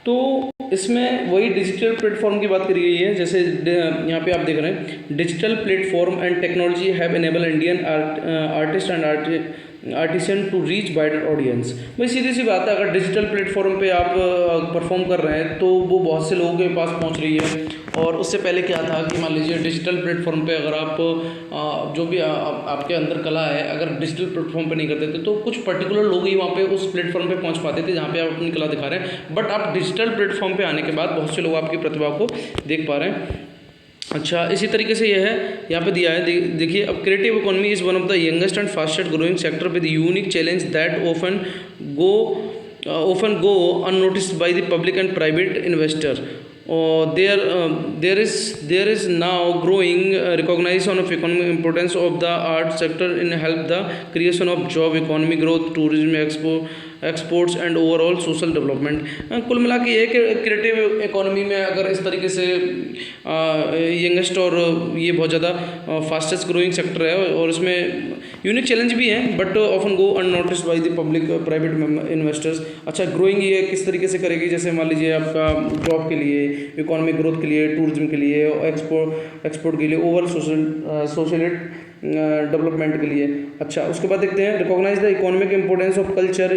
तो इसमें वही डिजिटल प्लेटफॉर्म की बात करी गई है, जैसे यहाँ पे आप देख रहे हैं, digital platform and technology have enable Indian artist and artisan to reach wider audience. भाई सीधी सी बात है, अगर डिजिटल प्लेटफॉर्म पे आप परफॉर्म कर रहे हैं तो वो बहुत से लोगों के पास पहुंच रही है। और उससे पहले क्या था कि मान लीजिए डिजिटल प्लेटफॉर्म पे अगर आप जो भी आपके अंदर कला है, अगर डिजिटल प्लेटफॉर्म पे नहीं करते थे तो कुछ पर्टिकुलर लोग ही वहाँ पे उस प्लेटफॉर्म पे पहुँच पाते थे जहाँ पे आप अपनी कला दिखा रहे हैं। बट आप डिजिटल प्लेटफॉर्म पे आने के बाद बहुत से लोग आपकी प्रतिभा को देख पा रहे हैं। अच्छा इसी तरीके से यह है, यहाँ पे दिया है, देखिए अब creative economy is one of the youngest and fastest growing sector with unique challenge that often go unnoticed by the public and private investor. There is now growing recognition of economic importance of the art sector in help the creation of job, economy growth, tourism, exports and overall social development. कुल मिला के ये क्रिएटिव इकोनॉमी में अगर इस तरीके से यंगेस्ट और ये बहुत ज़्यादा फास्टेस्ट ग्रोइंग सेक्टर है और इसमें यूनिक चैलेंज भी हैं but often go unnoticed by the public private investors. अच्छा ग्रोइंग ये किस तरीके से करेगी, जैसे मान लीजिए आपका जॉब के लिए, इकोनॉमिक ग्रोथ के लिए, टूरिज्म के लिए, एक्सपोर्ट के लिए, ओवरऑल सोशल डेवलपमेंट के लिए। अच्छा उसके बाद देखते हैं, recognise the economic importance of culture.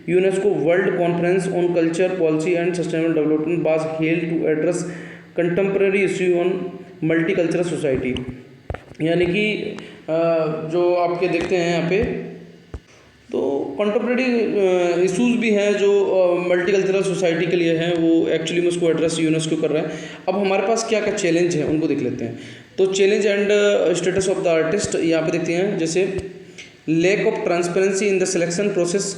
UNESCO world conference on culture policy and sustainable development was held to address contemporary issue on multicultural society. यानी कि जो आपके देखते हैं यहाँ पे तो कंटेम्प्रेरी इश्यूज़ भी हैं जो मल्टीकल्चरल सोसाइटी के लिए हैं, वो एक्चुअली में उसको एड्रेस यूनेस्को कर रहा है। अब हमारे पास क्या क्या चैलेंज है उनको देख लेते हैं। तो challenge and status of the artist यहाँ पे देखते हैं, जैसे lack of transparency in the selection process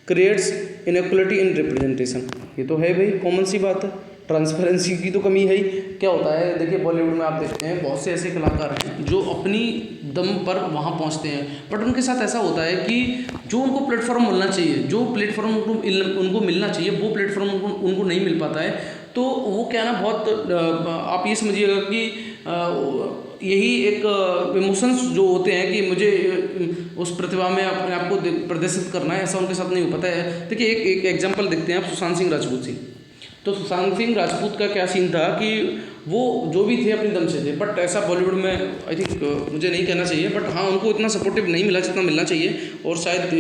creates inequality in representation. ये तो है भाई, कॉमन सी बात है, ट्रांसपेरेंसी की तो कमी है ही। क्या होता है देखिए, बॉलीवुड में आप देखते हैं बहुत से ऐसे कलाकार हैं जो अपनी दम पर वहाँ पहुँचते हैं, बट उनके साथ ऐसा होता है कि जो उनको प्लेटफॉर्म मिलना चाहिए, जो प्लेटफॉर्म उनको मिलना चाहिए वो प्लेटफॉर्म उनको नहीं मिल पाता है। तो वो क्या ना, बहुत आप ये समझिएगा कि यही एक इमोशंस जो होते हैं कि मुझे उस प्रतिभा में अपने आप को प्रदर्शित करना है, ऐसा उनके साथ नहीं हो पाता है। देखिए एक एग्जांपल देखते हैं आप, सुशांत सिंह राजपूत से। तो सुशांत सिंह राजपूत का क्या सीन था कि वो जो भी थे अपनी दम से थे, बट ऐसा बॉलीवुड में आई थिंक मुझे नहीं कहना चाहिए, बट हाँ उनको इतना सपोर्टिव नहीं मिला जितना मिलना चाहिए, और शायद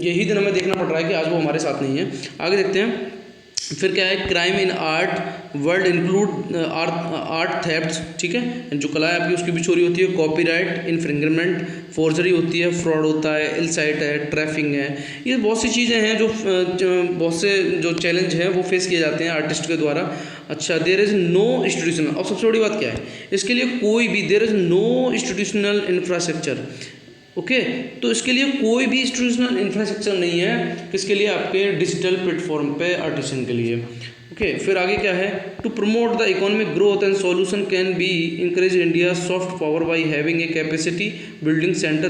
यही दिन हमें देखना पड़ रहा है कि आज वो हमारे साथ नहीं है। आगे देखते हैं, फिर क्या है, क्राइम इन art world include art thefts, ठीक है, जो कला है आपकी उसकी भी चोरी होती है, कॉपीराइट इन्फ्रिंजमेंट, फोर्जरी होती है, फ्रॉड होता है, इलसाइट है, ट्रैफिंग है। ये बहुत सी चीज़ें हैं जो बहुत से जो चैलेंज हैं वो फेस किए जाते हैं आर्टिस्ट के द्वारा। अच्छा, देयर इज़ नो इंस्टीट्यूशनल, और सबसे बड़ी बात क्या है, इसके लिए कोई भी, there is no institutional infrastructure. Okay, तो इसके लिए कोई भी इंस्टीट्यूशनल इंफ्रास्ट्रक्चर नहीं है, किसके लिए, आपके डिजिटल प्लेटफॉर्म पे आर्टिसन के लिए। ओके, फिर आगे क्या है, to promote the economic growth and solution can be encourage India soft power by having a capacity building centre,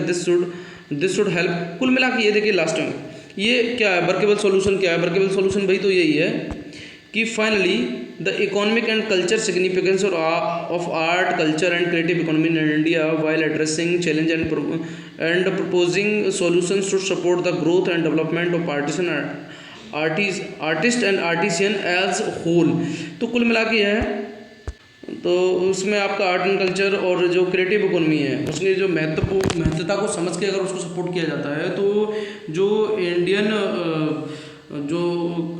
this should help. कुल मिला के ये देखिए लास्ट में ये क्या है, वर्केबल सॉल्यूशन क्या है, वर्केबल सॉल्यूशन भाई तो यही है कि finally the economic and culture significance of art culture and creative economy in India while addressing challenge and proposing solutions to support the growth and development of artist and artisan as whole. तो कुल मिला के है, तो उसमें आपका आर्ट एंड कल्चर और जो क्रिएटिव इकोनॉमी है उसकी जो महत्वता को समझ के अगर उसको सपोर्ट किया जाता है तो जो इंडियन जो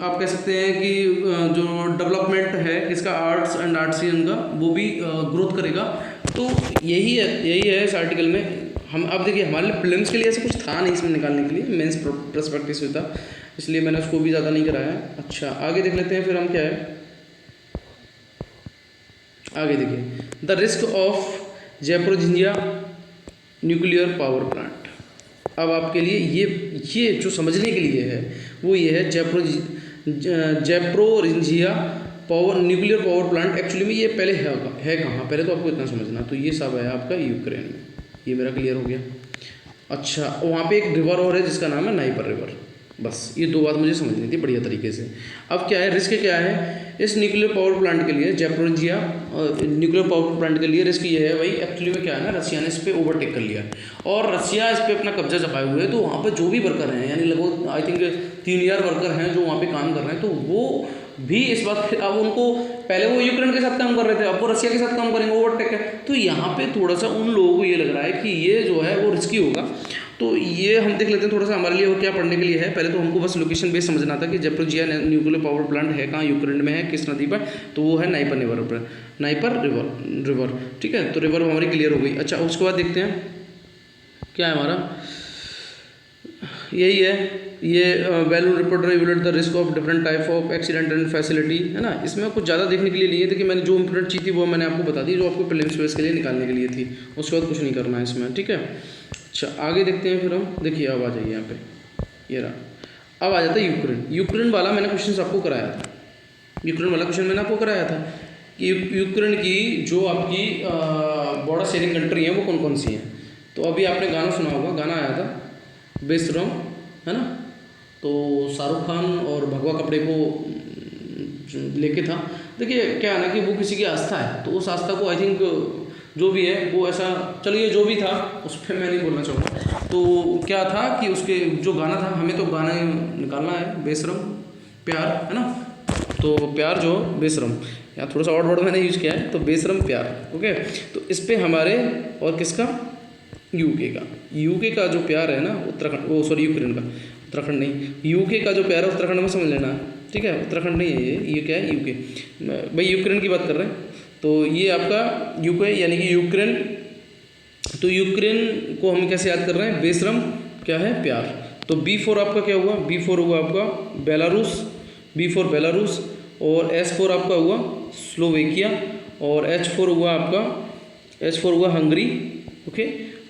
आप कह सकते हैं कि जो डेवलपमेंट है इसका आर्ट्स एंड आर्टिसियन का वो भी ग्रोथ करेगा। तो यही है इस आर्टिकल में। हम अब देखिए हमारे लिए प्रीलिम्स के लिए ऐसा कुछ था नहीं इसमें निकालने के लिए, मेंस पर्सपेक्टिव से था, इसलिए मैंने उसको भी ज़्यादा नहीं कराया। अच्छा, आगे देख लेते हैं फिर हम क्या है, आगे देखिए, the risk of Zaporizhzhia nuclear power plant. अब आपके लिए ये जो समझने के लिए है वो ये है, जयपुरजिंजिया न्यूक्लियर पावर प्लांट एक्चुअली में ये पहले है कहाँ, पहले तो आपको इतना समझना, तो ये सब है आपका यूक्रेन में, ये मेरा क्लियर हो गया। अच्छा, वहाँ पे एक रिवर और है जिसका नाम है नाइपर रिवर, बस ये दो बात मुझे समझनी थी बढ़िया तरीके से। अब क्या है, रिस्क क्या है इस न्यूक्लियर पावर प्लांट के लिए, जयपुरजिंजिया न्यूक्लियर पावर प्लांट के लिए रिस्क ये है भाई, एक्चुअली में क्या है ना, रसिया ने इस पर ओवरटेक कर लिया है और रसिया इस पर अपना कब्जा जमाए हुए है। तो वहाँ पर जो भी वर्कर हैं, यानी लगभग आई थिंक 3000 वर्कर हैं जो वहाँ पे काम कर रहे हैं, तो वो भी इस बात, अब उनको पहले वो यूक्रेन के साथ काम कर रहे थे, अब वो रसिया के साथ काम करेंगे, ओवरटेक है। तो यहाँ पे थोड़ा सा उन लोगों को ये लग रहा है कि ये जो है वो रिस्की होगा। तो ये हम देख लेते हैं थोड़ा सा हमारे लिए वो क्या पढ़ने के लिए है। पहले तो हमको बस लोकेशन बेस समझना था कि जयपुरजिंजिया न्यूक्लियर पावर प्लांट है कहाँ, यूक्रेन में है, किस नदी पर, तो वो है नाइपर रिवर पर, नाइपर रिवर, ठीक है। तो रिवर हमारी क्लियर हो गई। अच्छा, उसके बाद देखते हैं क्या है हमारा, यही है, ये value report revealed the risk of different type of accident and facility, है ना। इसमें कुछ ज़्यादा देखने के लिए नहीं है, कि मैंने जो इंपोर्टेंट चीज़ थी वो मैंने आपको बता दी, जो आपको प्रीलिम्स बेस के लिए निकालने के लिए थी, उसके बाद कुछ नहीं करना है इसमें, ठीक है। अच्छा, आगे देखते हैं फिर हम, देखिए अब आ जाइए यहाँ पे, ये रहा, अब आ जाता है यूक्रेन। यूक्रेन वाला मैंने क्वेश्चन आपको कराया था, यूक्रेन वाला क्वेश्चन मैंने आपको कराया था कि यूक्रेन की जो आपकी बॉर्डर शेयरिंग कंट्री हैं वो कौन कौन सी हैं। तो अभी आपने गाना सुना होगा, गाना आया था बेसरम, है ना, तो शाहरुख खान और भगवा कपड़े को लेके था। देखिए क्या है ना कि वो किसी की आस्था है, तो उस आस्था को आई थिंक जो भी है वो ऐसा, चलिए जो भी था उस पर मैं नहीं बोलना चाहूँगा। तो क्या था कि उसके जो गाना था, हमें तो गाना निकालना है, बेशरम प्यार, है ना, तो प्यार जो बेशरम, यहाँ थोड़ा सा और वर्ड मैंने यूज़ किया है, तो बेशरम प्यार, ओके। तो इस पर हमारे और किसका, यूके का जो प्यार है ना, उत्तराखंड, वो सॉरी यूक्रेन का, उत्तराखंड नहीं, यूके का जो प्यार है उत्तराखंड में समझ लेना, ठीक है, उत्तराखंड नहीं है ये क्या है, यूके, भाई यूक्रेन की बात कर रहे हैं। तो ये आपका यूके यानी कि यूक्रेन, तो यूक्रेन को हम कैसे याद कर रहे हैं, बेशरम क्या है, प्यार। तो B4 आपका क्या हुआ, B4 हुआ आपका बेलारूस, B4 बेलारूस, और S4 आपका हुआ स्लोवेकिया, और H4 हुआ आपका, H4 हुआ हंगरी, ओके,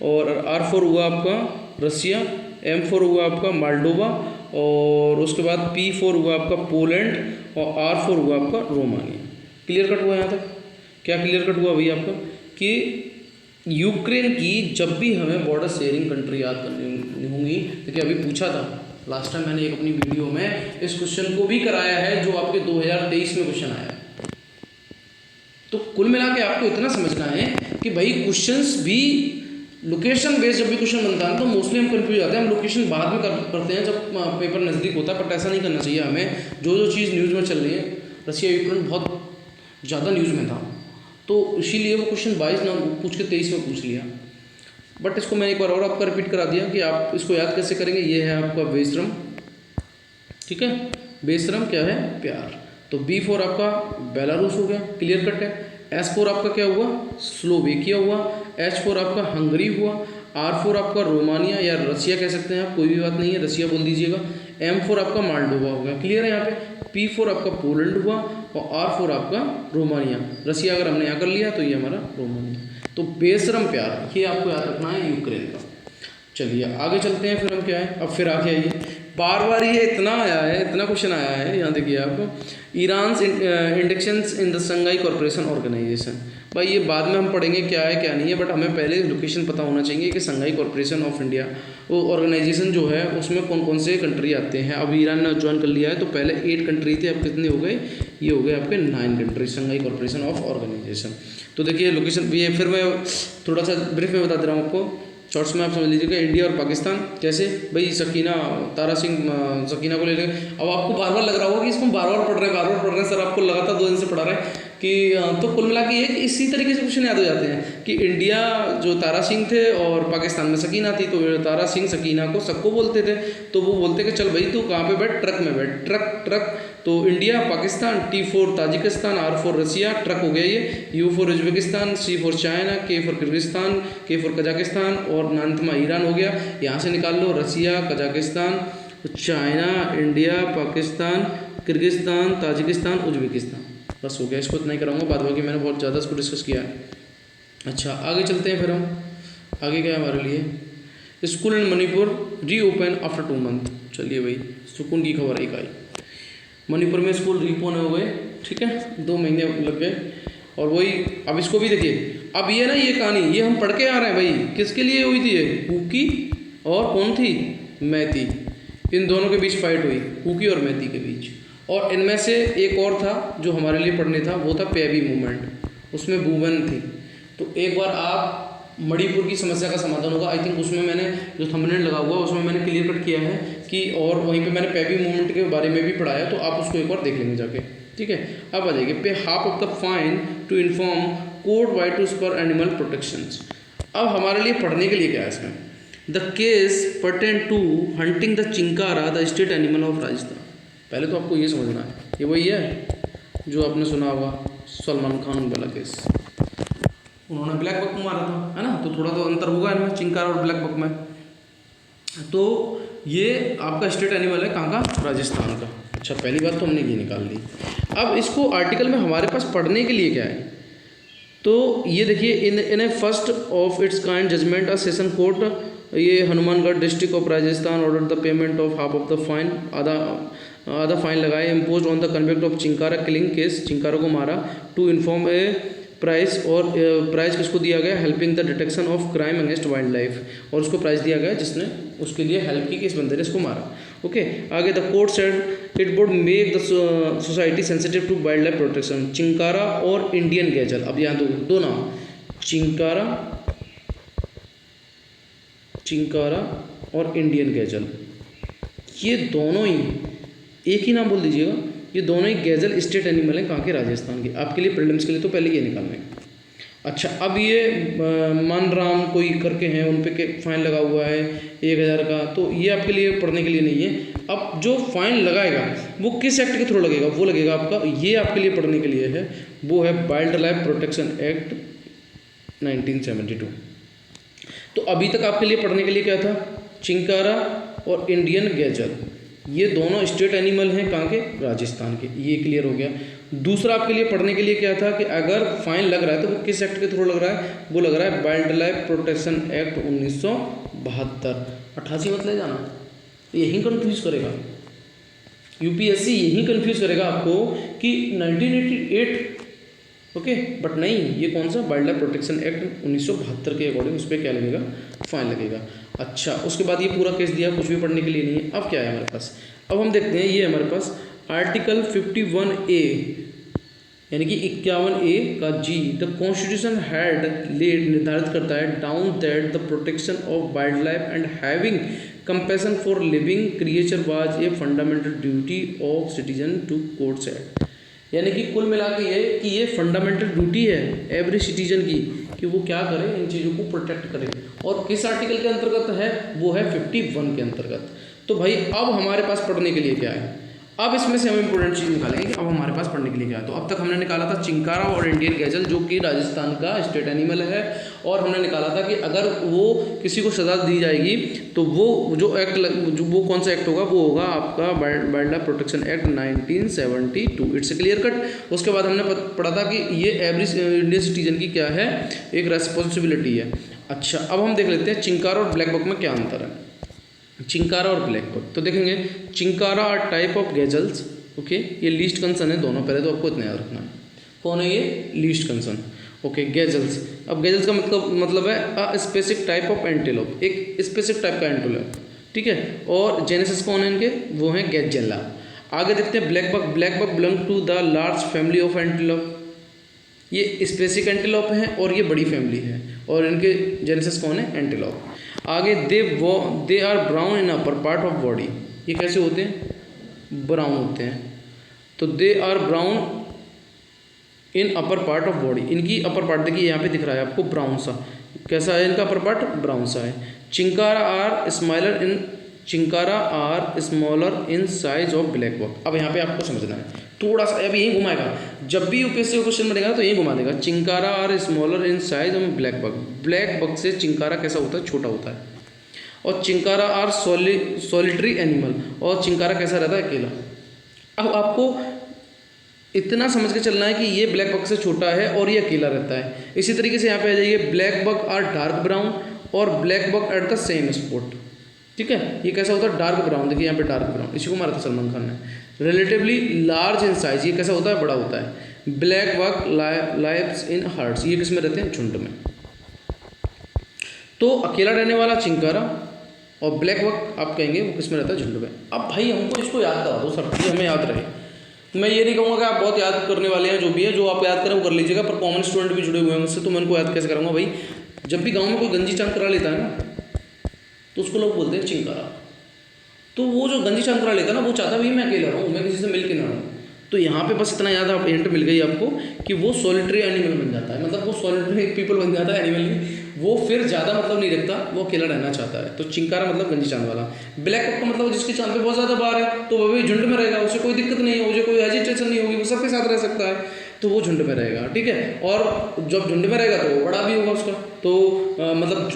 और R4 हुआ आपका रसिया, M4 हुआ आपका माल्डोवा, और उसके बाद P4 हुआ आपका पोलैंड, और R4 हुआ आपका रोमानिया। क्लियर कट हुआ यहाँ तक, क्या क्लियर कट हुआ भैया आपका, कि यूक्रेन की जब भी हमें बॉर्डर शेयरिंग कंट्री याद करनी होंगी, देखिए अभी पूछा था लास्ट टाइम मैंने एक अपनी वीडियो में इस क्वेश्चन को भी कराया है, जो आपके 2023 में क्वेश्चन आया है। तो कुल मिला के आपको इतना समझना है कि भाई क्वेश्चंस भी लोकेशन बेस्ड, जब भी क्वेश्चन बनता है तो मोस्टली हम कंफ्यूज जाते हैं, हम लोकेशन बाद में करते हैं जब पेपर नज़दीक होता है, बट ऐसा नहीं करना चाहिए हमें। जो चीज़ न्यूज़ में चल रही है, रसिया यूक्रेन बहुत ज़्यादा न्यूज़ में था, तो इसीलिए वो क्वेश्चन 22 ना पूछ के 23 में पूछ लिया। बट इसको मैं एक बार और आपका रिपीट करा दिया कि आप इसको याद कैसे करेंगे। ये है आपका बेशरम, ठीक है, बेशरम क्या है, प्यार। तो B4 आपका बेलारूस हो गया, क्लियर कट है। S4 आपका क्या हुआ, स्लोवेकिया हुआ। H4 आपका हंगरी हुआ। R4 आपका रोमानिया या रसिया कह सकते हैं आप, कोई भी बात नहीं है, रसिया बोल दीजिएगा। M4 आपका माल्डोवा हो गया, क्लियर है यहाँ पे। P4 आपका पोलैंड हुआ और R4 आपका रोमानिया। रसिया अगर हमने यहाँ कर लिया तो ये हमारा रोमानिया। तो बेशरम प्यार, ये आपको याद रखना है यूक्रेन का। चलिए आगे चलते हैं, फिर हम क्या है, अब फिर आगे आइए, बार बार ये इतना आया है, इतना क्वेश्चन आया है, यहाँ देखिए आप, Iran inductions in the Shanghai corporation organisation. भाई ये बाद में हम पढ़ेंगे क्या है क्या नहीं है, बट हमें पहले लोकेशन पता होना चाहिए कि संघाई कॉर्पोरेशन ऑफ इंडिया वो ऑर्गेनाइजेशन जो है उसमें कौन कौन से कंट्री आते हैं। अब ईरान ने ज्वाइन कर लिया है, तो पहले 8 कंट्री थे, अब कितने हो गए, ये हो गए आपके 9 country Shanghai corporation of organisation. तो देखिए लोकेशन ये फिर मैं थोड़ा सा ब्रीफ में बता दे रहा हूँ आपको, शॉर्ट्स में आप समझ लीजिएगा। इंडिया और पाकिस्तान कैसे, भाई सकीना तारा सिंह सकीना को ले लेंगे। अब आपको बार बार लग रहा होगा कि इसको बार बार पढ़ रहे हैं सर, आपको लगातार 2 दिन से पढ़ा रहे हैं कि तो कुल मिला के एक इसी तरीके से क्वेश्चन याद हो जाते हैं कि इंडिया जो तारा सिंह थे और पाकिस्तान में सकीना थी, तो तारा सिंह सकीना को सबको बोलते थे, तो वो बोलते कि चल भाई तू कहाँ पे बैठ, ट्रक में बैठ, ट्रक। तो India Pakistan, T4 Tajikistan, R4 रसिया, ट्रक हो गया ये, U4 Uzbekistan, C4 China, K4 Kyrgyzstan, K4 Kazakhstan और नानतमा ईरान हो गया। यहाँ से निकाल लो Russia, Kazakhstan, China, India, Pakistan, Kyrgyzstan, Tajikistan, Uzbekistan, बस हो गया। इसको इतना ही कराऊंगा, बाद बाकी मैंने बहुत ज़्यादा इसको डिस्कस किया है। अच्छा आगे चलते हैं, फिर हम आगे क्या है हमारे लिए, स्कूल इन मणिपुर रीओपन आफ्टर 2 मंथ। चलिए भाई सुकून की खबर एक आई, मणिपुर में स्कूल रीओपन हो गए, ठीक है, 2 महीने लग गए। और वही अब इसको भी देखिए, अब ये ना ये कहानी ये हम पढ़ के आ रहे हैं भाई, किसके लिए हुई थी ये, कुकी और कौन थी, मैती, इन दोनों के बीच फाइट हुई, कुकी और मैती के बीच। और इनमें से एक और था जो हमारे लिए पढ़ने था, वो था पेबी मूवमेंट, उसमें वुमेन थी। तो एक बार आप मणिपुर की समस्या का समाधान होगा, आई थिंक उसमें मैंने जो थंबनेल लगा हुआ उसमें मैंने क्लियर कट किया है कि, और वहीं पे मैंने पेबी मूवमेंट के बारे में भी पढ़ाया, तो आप उसको एक बार देख लेंगे जाके, ठीक है। अब आ जाइए, pay half of the fine to inform court why to for animal protections. अब हमारे लिए पढ़ने के लिए क्या है इसमें, the case pertain to hunting the chinkara the state animal of Rajasthan. पहले तो आपको ये समझना है, ये वही है जो आपने सुना होगा सलमान खान वाला केस, उन्होंने ब्लैक बक को मारा था, है ना, तो थोड़ा तो अंतर होगा इनमें, चिंकारा और ब्लैक बक में। तो ये आपका स्टेट एनिमल है कहाँ का, राजस्थान का। अच्छा पहली बात तो हमने ये निकाल ली। अब इसको आर्टिकल में हमारे पास पढ़ने के लिए क्या है, तो ये देखिए, in a first of its kind judgment a session court, ये Hanumangarh district of Rajasthan order the payment of half of the fine, आधा फाइन लगाए, impose on the convict of chinkara killing case, chinkara को मारा, टू इन्फॉर्म ए प्राइस, और प्राइज किसको दिया गया, helping the detection of crime against wildlife, और उसको प्राइज दिया गया जिसने उसके लिए हेल्प की कि इस बंदे ने इसको मारा। ओके आगे, the court said it would make the society sensitive to wild life protection, chinkara और इंडियन गैजल। अब यहाँ दो नाम, चिंकारा और इंडियन गैजल, ये दोनों ही एक ही नाम बोल दीजिएगा, ये दोनों ही गैजल स्टेट एनिमल हैं कहाँ के, राजस्थान के। आपके लिए प्रीलिम्स के लिए तो पहले ये निकालना है। अच्छा अब ये मानराम कोई करके हैं, उन पे फाइन लगा हुआ है 1000 का, तो ये आपके लिए पढ़ने के लिए नहीं है। अब जो फाइन लगाएगा वो किस एक्ट के थ्रू लगेगा, वो लगेगा आपका, ये आपके लिए पढ़ने के लिए है, वो है वाइल्ड लाइफ प्रोटेक्शन एक्ट 1972। तो अभी तक आपके लिए पढ़ने के लिए क्या था, चिंकारा और इंडियन गैजल, ये दोनों स्टेट एनिमल हैं कहाँ के, राजस्थान के, ये क्लियर हो गया। दूसरा आपके लिए पढ़ने के लिए क्या था कि अगर फाइन लग रहा है तो वो किस एक्ट के थ्रू लग रहा है, वो लग रहा है वाइल्ड लाइफ प्रोटेक्शन एक्ट 1972। 88 मत ले जाना, यही कंफ्यूज करेगा यूपीएससी, यही कंफ्यूज करेगा आपको कि 1988, ओके, बट नहीं, ये कौन सा, वाइल्ड लाइफ प्रोटेक्शन एक्ट 1972 के अकॉर्डिंग उस पर क्या लगेगा, फाइन लगेगा। अच्छा उसके बाद ये पूरा केस दिया, कुछ भी पढ़ने के लिए नहीं है। अब क्या है हमारे पास, अब हम देखते हैं, ये हमारे पास आर्टिकल 51A यानी कि 51A का G, the constitution had laid निर्धारित करता है down that the protection of wild life and having compassion for living creature was a fundamental duty of citizen to courts act. यानी कि कुल मिला के ये कि ये फंडामेंटल ड्यूटी है एवरी सिटीजन की कि वो क्या करे, इन चीज़ों को प्रोटेक्ट करे, और किस आर्टिकल के अंतर्गत है, वो है 51 के अंतर्गत। तो भाई अब हमारे पास पढ़ने के लिए क्या है, अब इसमें से हम इंपॉर्टेंट चीज़ निकालेंगे कि अब हमारे पास पढ़ने के लिए क्या है। तो अब तक हमने निकाला था चिंकारा और इंडियन गैजल, जो कि राजस्थान का स्टेट एनिमल है, और हमने निकाला था कि अगर वो किसी को सज़ा दी जाएगी तो वो जो एक्ट जो वो कौन सा एक्ट होगा, वो होगा आपका wild life protection act 1972। It's clear cut. उसके बाद हमने पढ़ा था कि ये एवरी इंडियन सिटीजन की क्या है, एक रेस्पॉन्सिबिलिटी है। अच्छा, अब हम देख लेते हैं चिंकारा और ब्लैक बक में क्या अंतर है। चिंकारा और ब्लैक बक, तो देखेंगे chinkara are type of gazelles. Okay, ये लीस्ट कंसर्न है दोनों, पहले तो आपको इतना याद रखना है। कौन है ये? Least concern. ओके, गैजल्स। अब गैजल्स का मतलब है a specific type of antelope, एक स्पेसिफिक टाइप का एंटीलोप, ठीक है। और जेनेसिस कौन है इनके? वो हैं गैजेला। आगे देखते हैं blackbuck. Blackbuck belong to the large family of antelope. ये स्पेसिफिक एंटीलोप है और ये बड़ी फैमिली है, और इनके जेनेसिस कौन है? एंटीलोप। आगे they are brown in upper part of body. ये कैसे होते हैं? ब्राउन होते हैं। तो they are brown in upper part of body. इनकी अपर पार्ट देखिए यहाँ पे दिख रहा है आपको ब्राउन सा। कैसा है इनका अपर पार्ट? ब्राउन सा है। Chinkara are smaller in size of blackbuck. अब यहाँ पे आपको समझना है थोड़ा सा, अभी यही घुमाएगा, जब भी यूपीएससी का क्वेश्चन बनेगा तो यही घुमा देगा। Chinkara are smaller in size of blackbuck. Blackbuck से चिंकारा कैसा होता है? छोटा होता है। और चिंकारा आर सॉलिटरी एनिमल, और चिंकारा कैसा रहता है? अकेला। अब आपको इतना समझ के चलना है कि ये ब्लैक बक से छोटा है और ये अकेला रहता है। इसी तरीके से यहाँ पे आ जाइए, blackbuck are dark brown और blackbuck at the same spot, ठीक है। ये कैसा होता है? Dark brown. देखिए यहाँ पे डार्क ब्राउन, इसी को मारा था सलमान खान ने। रिलेटिवली लार्ज इन साइज, ये कैसा होता है? बड़ा होता है। Blackbuck lives in herds, ये किस में रहते हैं? झुंड में। तो अकेला रहने वाला चिंकारा और ब्लैक बक आप कहेंगे वो किस में रहता है? झुंड में। अब भाई हमको इसको याद करा दो सर, ये हमें याद रहे। मैं ये नहीं कहूँगा कि आप बहुत याद करने वाले हैं, जो भी है जो आप याद करें वो कर लीजिएगा, पर कॉमन स्टूडेंट भी जुड़े हुए हैं मुझसे, तो मैं उनको याद कैसे करूँगा भाई? जब भी गाँव में कोई गंजी चांद करा लेता है ना, तो उसको लोग बोलते हैं चिंकारा। तो वो जो गंजी चांद करा लेता है ना, वो चाहता भी मैं अकेला रहूँ, मैं किसी से मिल के ना रहूँ। तो यहाँ पे बस इतना याद, आप हिंट मिल गई आपको कि वो सॉलिटरी एनिमल बन जाता है, मतलब वो सॉलिटरी पीपल बन जाता है, एनिमल नहीं, वो फिर ज़्यादा मतलब नहीं रखता, वो अकेला रहना चाहता है। तो चिंकारा मतलब गंजी चांद वाला। ब्लैक बक का मतलब जिसकी चांद पे बहुत ज़्यादा बार है, तो वो भी झुंड में रहेगा, उसे कोई दिक्कत नहीं है, उसे कोई हेजिटेशन नहीं होगी, वो सबके साथ रह सकता है, तो वो झुंड में रहेगा, ठीक है। और जब झुंड में रहेगा तो वो बड़ा भी होगा उसका, तो मतलब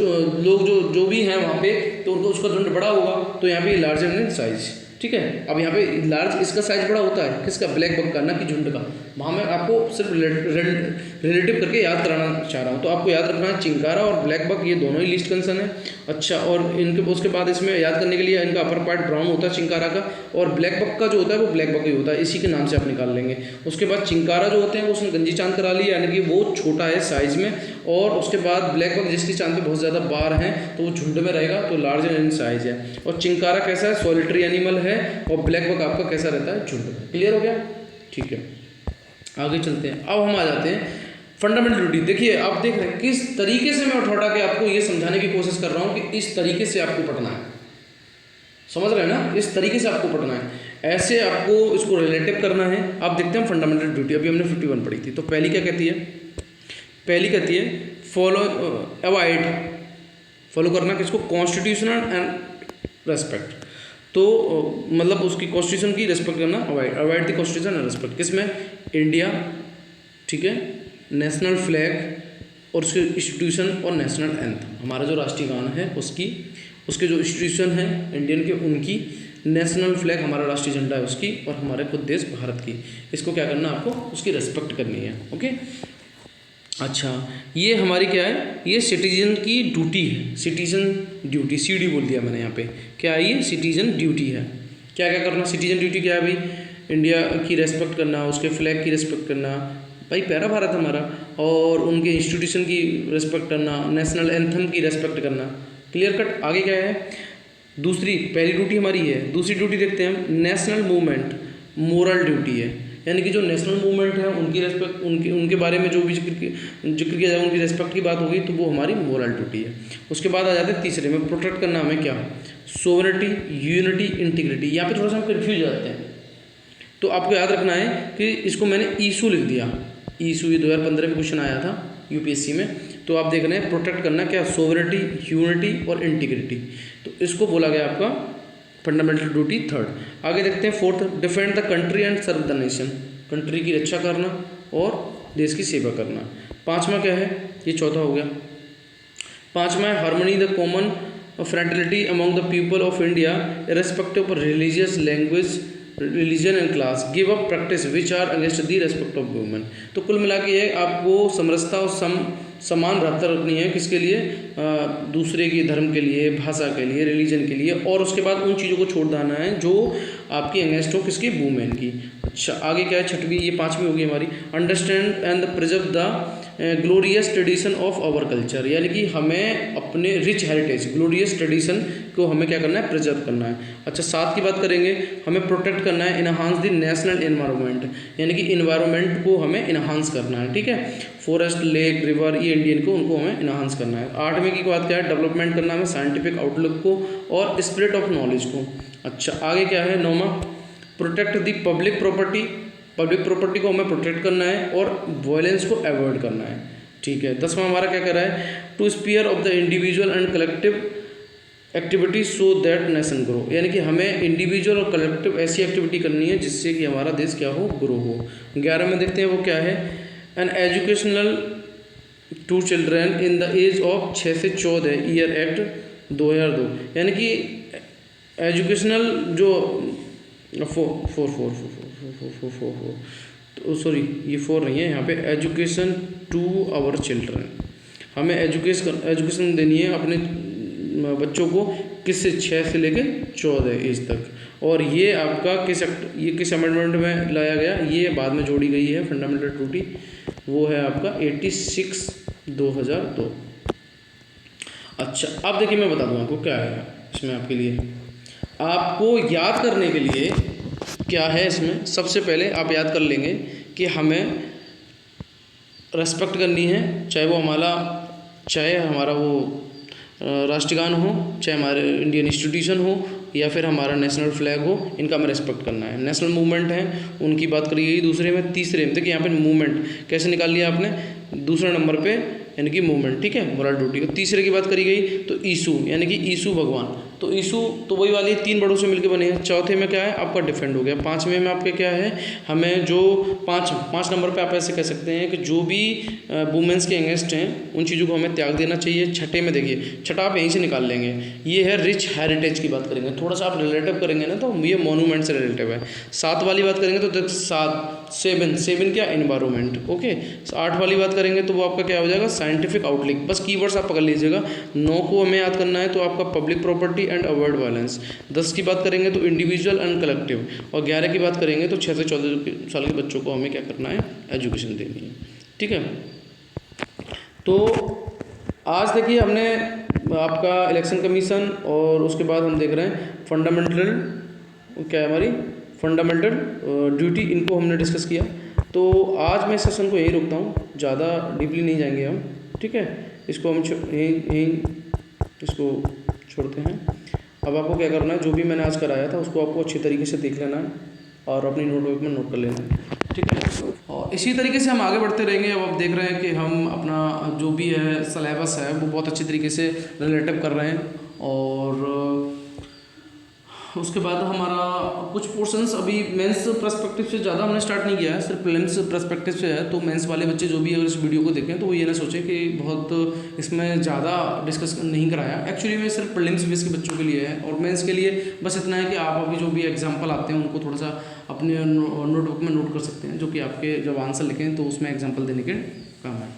लोग जो भी हैं वहाँ पे, तो उनको उसका झुंड बड़ा होगा। तो यहाँ पे लार्ज इन साइज, ठीक है। अब यहाँ पे लार्ज इसका साइज बड़ा होता है, किसका? ब्लैक बक का, ना कि झुंड का। वहाँ मैं आपको सिर्फ रिलेटिव करके याद कराना चाह रहा हूँ। तो आपको याद रखना है चिंकारा और ब्लैक बक ये दोनों ही लीस्ट कंसर्न है। अच्छा, और इनके उसके बाद इसमें याद करने के लिए इनका अपर पार्ट ब्राउन होता है चिंकारा का, और ब्लैक बक का जो होता है वो ब्लैक बक ही होता है, इसी के नाम से आप निकाल लेंगे। उसके बाद चिंकारा जो होते हैं वो उसने गंजी चांद करा ली, यानी कि वो छोटा है साइज में। और उसके बाद ब्लैक बक जिसकी चांद पे बहुत ज़्यादा बार हैं, तो वो झुंड में रहेगा, तो लार्ज इन साइज है। और चिंकारा कैसा है? सॉलिटरी एनिमल है। और ब्लैक बक आपका कैसा रहता है? झुंड में। क्लियर हो गया? ठीक है, आगे चलते हैं। अब हम आ जाते हैं फंडामेंटल ड्यूटी। देखिए आप देख रहे हैं किस तरीके से मैं उठा के आपको ये समझाने की कोशिश कर रहा हूँ कि इस तरीके से आपको पढ़ना है, समझ रहे हैं ना? इस तरीके से आपको पढ़ना है, ऐसे आपको इसको रिलेटिव करना है। अब देखते हैं फंडामेंटल ड्यूटी। अभी हमने 51 पढ़ी थी, तो पहली क्या कहती है? पहली कहती है अवॉइड, फॉलो करना किसको? Constitutional and respect. तो मतलब उसकी कॉन्स्टिट्यूशन की रेस्पेक्ट करना, avoid the constitution and respect. किसमें? इंडिया, ठीक है, नेशनल फ्लैग और उसके इंस्टीट्यूशन और नेशनल एंथम, हमारा जो राष्ट्रीय गान है उसकी, उसके जो इंस्टीट्यूशन है इंडियन के उनकी, नेशनल फ्लैग हमारा राष्ट्रीय झंडा है उसकी, और हमारे खुद देश भारत की, इसको क्या करना आपको? उसकी रेस्पेक्ट करनी है। ओके, अच्छा, ये हमारी क्या है? ये सिटीजन की ड्यूटी है, सिटीजन ड्यूटी, सीडी बोल दिया मैंने यहाँ पे। क्या है ये? सिटीजन ड्यूटी है। क्या क्या करना? सिटीजन ड्यूटी क्या है भाई? इंडिया की रेस्पेक्ट करना, उसके फ्लैग की रेस्पेक्ट करना, भाई प्यारा भारत हमारा, और उनके इंस्टीट्यूशन की रेस्पेक्ट करना, नेशनल एंथम की रेस्पेक्ट करना। Clear cut. आगे क्या है? दूसरी, पहली ड्यूटी हमारी है, दूसरी ड्यूटी देखते हैं, नेशनल मूवमेंट मोरल ड्यूटी है, यानी कि जो नेशनल मूवमेंट है उनकी रेस्पेक्ट, उनके बारे में जो भी जिक्र किया जाए, उनकी रेस्पेक्ट की बात होगी, तो वो हमारी मोरल ड्यूटी है। उसके बाद आ जाते हैं तीसरे में, प्रोटेक्ट करना हमें क्या? Sovereignty, unity, integrity. यहाँ पे थोड़ा सा हम कन्फ्यूज हो जाते हैं, तो आपको याद रखना है कि इसको मैंने ईशू लिख दिया। ईशू ये 2015 में क्वेश्चन आया था यूपीएससी में। तो आप देख रहे हैं प्रोटेक्ट करना क्या? सोवरेनिटी, यूनिटी और इंटीग्रिटी। तो इसको बोला गया आपका फंडामेंटल ड्यूटी थर्ड। आगे देखते हैं fourth, defend the country and serve the nation, country की रक्षा करना और देश की सेवा करना। पांचवा क्या है, ये चौथा हो गया। पांचवा है harmony the common fraternity among the people of India irrespective of religious language religion and class, give up practice which are against the respect of women. तो कुल मिला के ये आपको समरसता और समान रहता रखनी है, किसके लिए, दूसरे के धर्म के लिए, भाषा के लिए, रिलीजन के लिए, और उसके बाद उन चीज़ों को छोड़ देना है जो आपकी अगेंस्ट हो, किसकी, वुमेन की। अच्छा आगे क्या है, छठवीं, ये पांचवी होगी हमारी, understand and preserve the glorious tradition of our culture, यानी कि हमें अपने रिच हेरिटेज, ग्लोरियस ट्रेडिशन को हमें क्या करना है, प्रिजर्व करना है। अच्छा सात की बात करेंगे, हमें प्रोटेक्ट करना है, इनहांस द नेशनल एनवायरनमेंट, यानी कि इन्वायरमेंट को हमें इनहांस करना है, ठीक है, फॉरेस्ट, लेक, रिवर, ये इंडियन को, उनको हमें इनहांस करना है। आठवीं की बात क्या है, डेवलपमेंट करना है साइंटिफिक आउटलुक को और स्पिरिट ऑफ नॉलेज को। अच्छा आगे क्या है, नौवां, protect the public property, public property को हमें प्रोटेक्ट करना है और वायलेंस को अवॉइड करना है, ठीक है। दसवां हमारा क्या कर रहा है, two sphere of the individual and collective activity so that nation grow, यानी कि हमें इंडिविजुअल और कलेक्टिव ऐसी एक्टिविटी करनी है जिससे कि हमारा देश क्या हो, ग्रो हो। 11 में देखते हैं वो क्या है, an educational to children in the age of 6 से 14 ईयर एक्ट 2002, यानी कि एजुकेशनल जो तो सॉरी ये 4 नहीं है यहाँ पे, एजुकेशन टू आवर चिल्ड्रन, हमें एजुकेशन देनी है अपने बच्चों को, किससे, 6 से लेकर 14 एज तक। और ये आपका किस अमेंडमेंट में लाया गया, ये बाद में जोड़ी गई है फंडामेंटल ड्यूटी, वो है आपका 86/2002। अच्छा अब देखिए मैं बता दूँ आपको क्या है इसमें, आपके लिए आपको याद करने के लिए क्या है इसमें, सबसे पहले आप याद कर लेंगे कि हमें रेस्पेक्ट करनी है, चाहे हमारा वो राष्ट्रगान हो, चाहे हमारे इंडियन इंस्टीट्यूशन हो, या फिर हमारा नेशनल फ्लैग हो, इनका हमें रेस्पेक्ट करना है। नेशनल मूवमेंट है उनकी बात करी गई दूसरे में। तीसरे में देखिए यहाँ पे मूवमेंट कैसे निकाल लिया आपने, दूसरे नंबर पे, यानी कि मूवमेंट, ठीक है, मोरल ड्यूटी को। तीसरे की बात करी गई तो ईसु, यानी कि ईसु भगवान, तो ईसु तो वही वाली 3 बड़ों से मिलकर बने हैं। चौथे में क्या है, आपका डिफेंड हो गया। पाँचवें में आपके क्या है, हमें जो पाँच नंबर पे आप ऐसे कह सकते हैं कि जो भी वुमेंस के अगेंस्ट हैं उन चीज़ों को हमें त्याग देना चाहिए। छठे में देखिए, छठा आप यहीं से निकाल लेंगे, ये है रिच हेरिटेज की बात करेंगे, थोड़ा सा आप रिलेटिव करेंगे ना तो ये मोनूमेंट से रिलेटिव है। 7 वाली बात करेंगे तो 7 क्या, एनवायरमेंट, ओके। 8 वाली बात करेंगे तो वो आपका क्या हो जाएगा, साइंटिफिक आउटलुक, बस कीवर्ड्स आप पकड़ लीजिएगा। 9 को हमें याद करना है तो आपका public property and avoid violence. 10 की बात करेंगे तो इंडिविजुअल एंड कलेक्टिव, और 11 की बात करेंगे तो 6 से 14 साल के बच्चों को हमें क्या करना है, एजुकेशन देनी है, ठीक है। तो आज देखिए हमने आपका इलेक्शन कमीशन और उसके बाद हम देख रहे हैं फंडामेंटल, क्या है हमारी फंडामेंटल ड्यूटी, इनको हमने डिस्कस किया। तो आज मैं सेशन को यहीं रोकता हूँ, ज़्यादा डीपली नहीं जाएंगे हम, ठीक है। इसको हम यहीं इसको छोड़ते हैं। अब आपको क्या करना है, जो भी मैंने आज कराया था उसको आपको अच्छी तरीके से देख लेना है और अपनी नोटबुक में नोट कर लेना है, ठीक है। और इसी तरीके से हम आगे बढ़ते रहेंगे। अब आप देख रहे हैं कि हम अपना जो भी है सिलेबस है वो बहुत अच्छी तरीके से रिलेटिव कर रहे हैं, और उसके बाद हमारा कुछ पोर्शंस अभी मेंस पर्सपेक्टिव से ज़्यादा हमने स्टार्ट नहीं किया है, सिर्फ प्रीलिम्स पर्सपेक्टिव से है। तो मेंस वाले बच्चे जो भी अगर इस वीडियो को देखें तो वो ये ना सोचें कि बहुत इसमें ज़्यादा डिस्कस नहीं कराया, एक्चुअली में सिर्फ प्रीलिम्स बेस के बच्चों के लिए है। और मेंस के लिए बस इतना है कि आप अभी जो भी एग्जाम्पल आते हैं उनको थोड़ा सा अपने नोटबुक में नोट कर सकते हैं, जो कि आपके जब आंसर लिखें तो उसमें एग्जाम्पल देने के काम है।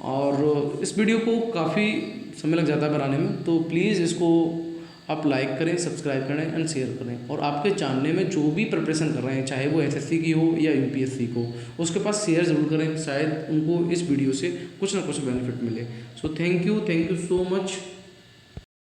और इस वीडियो को काफ़ी समय लग जाता है बनाने में, तो प्लीज़ इसको आप लाइक करें, सब्सक्राइब करें एंड शेयर करें। और आपके जानने में जो भी प्रिपरेशन कर रहे हैं, चाहे वो एसएससी की हो या यूपीएससी को, उसके पास शेयर ज़रूर करें, शायद उनको इस वीडियो से कुछ ना कुछ बेनिफिट मिले। So thank you so much.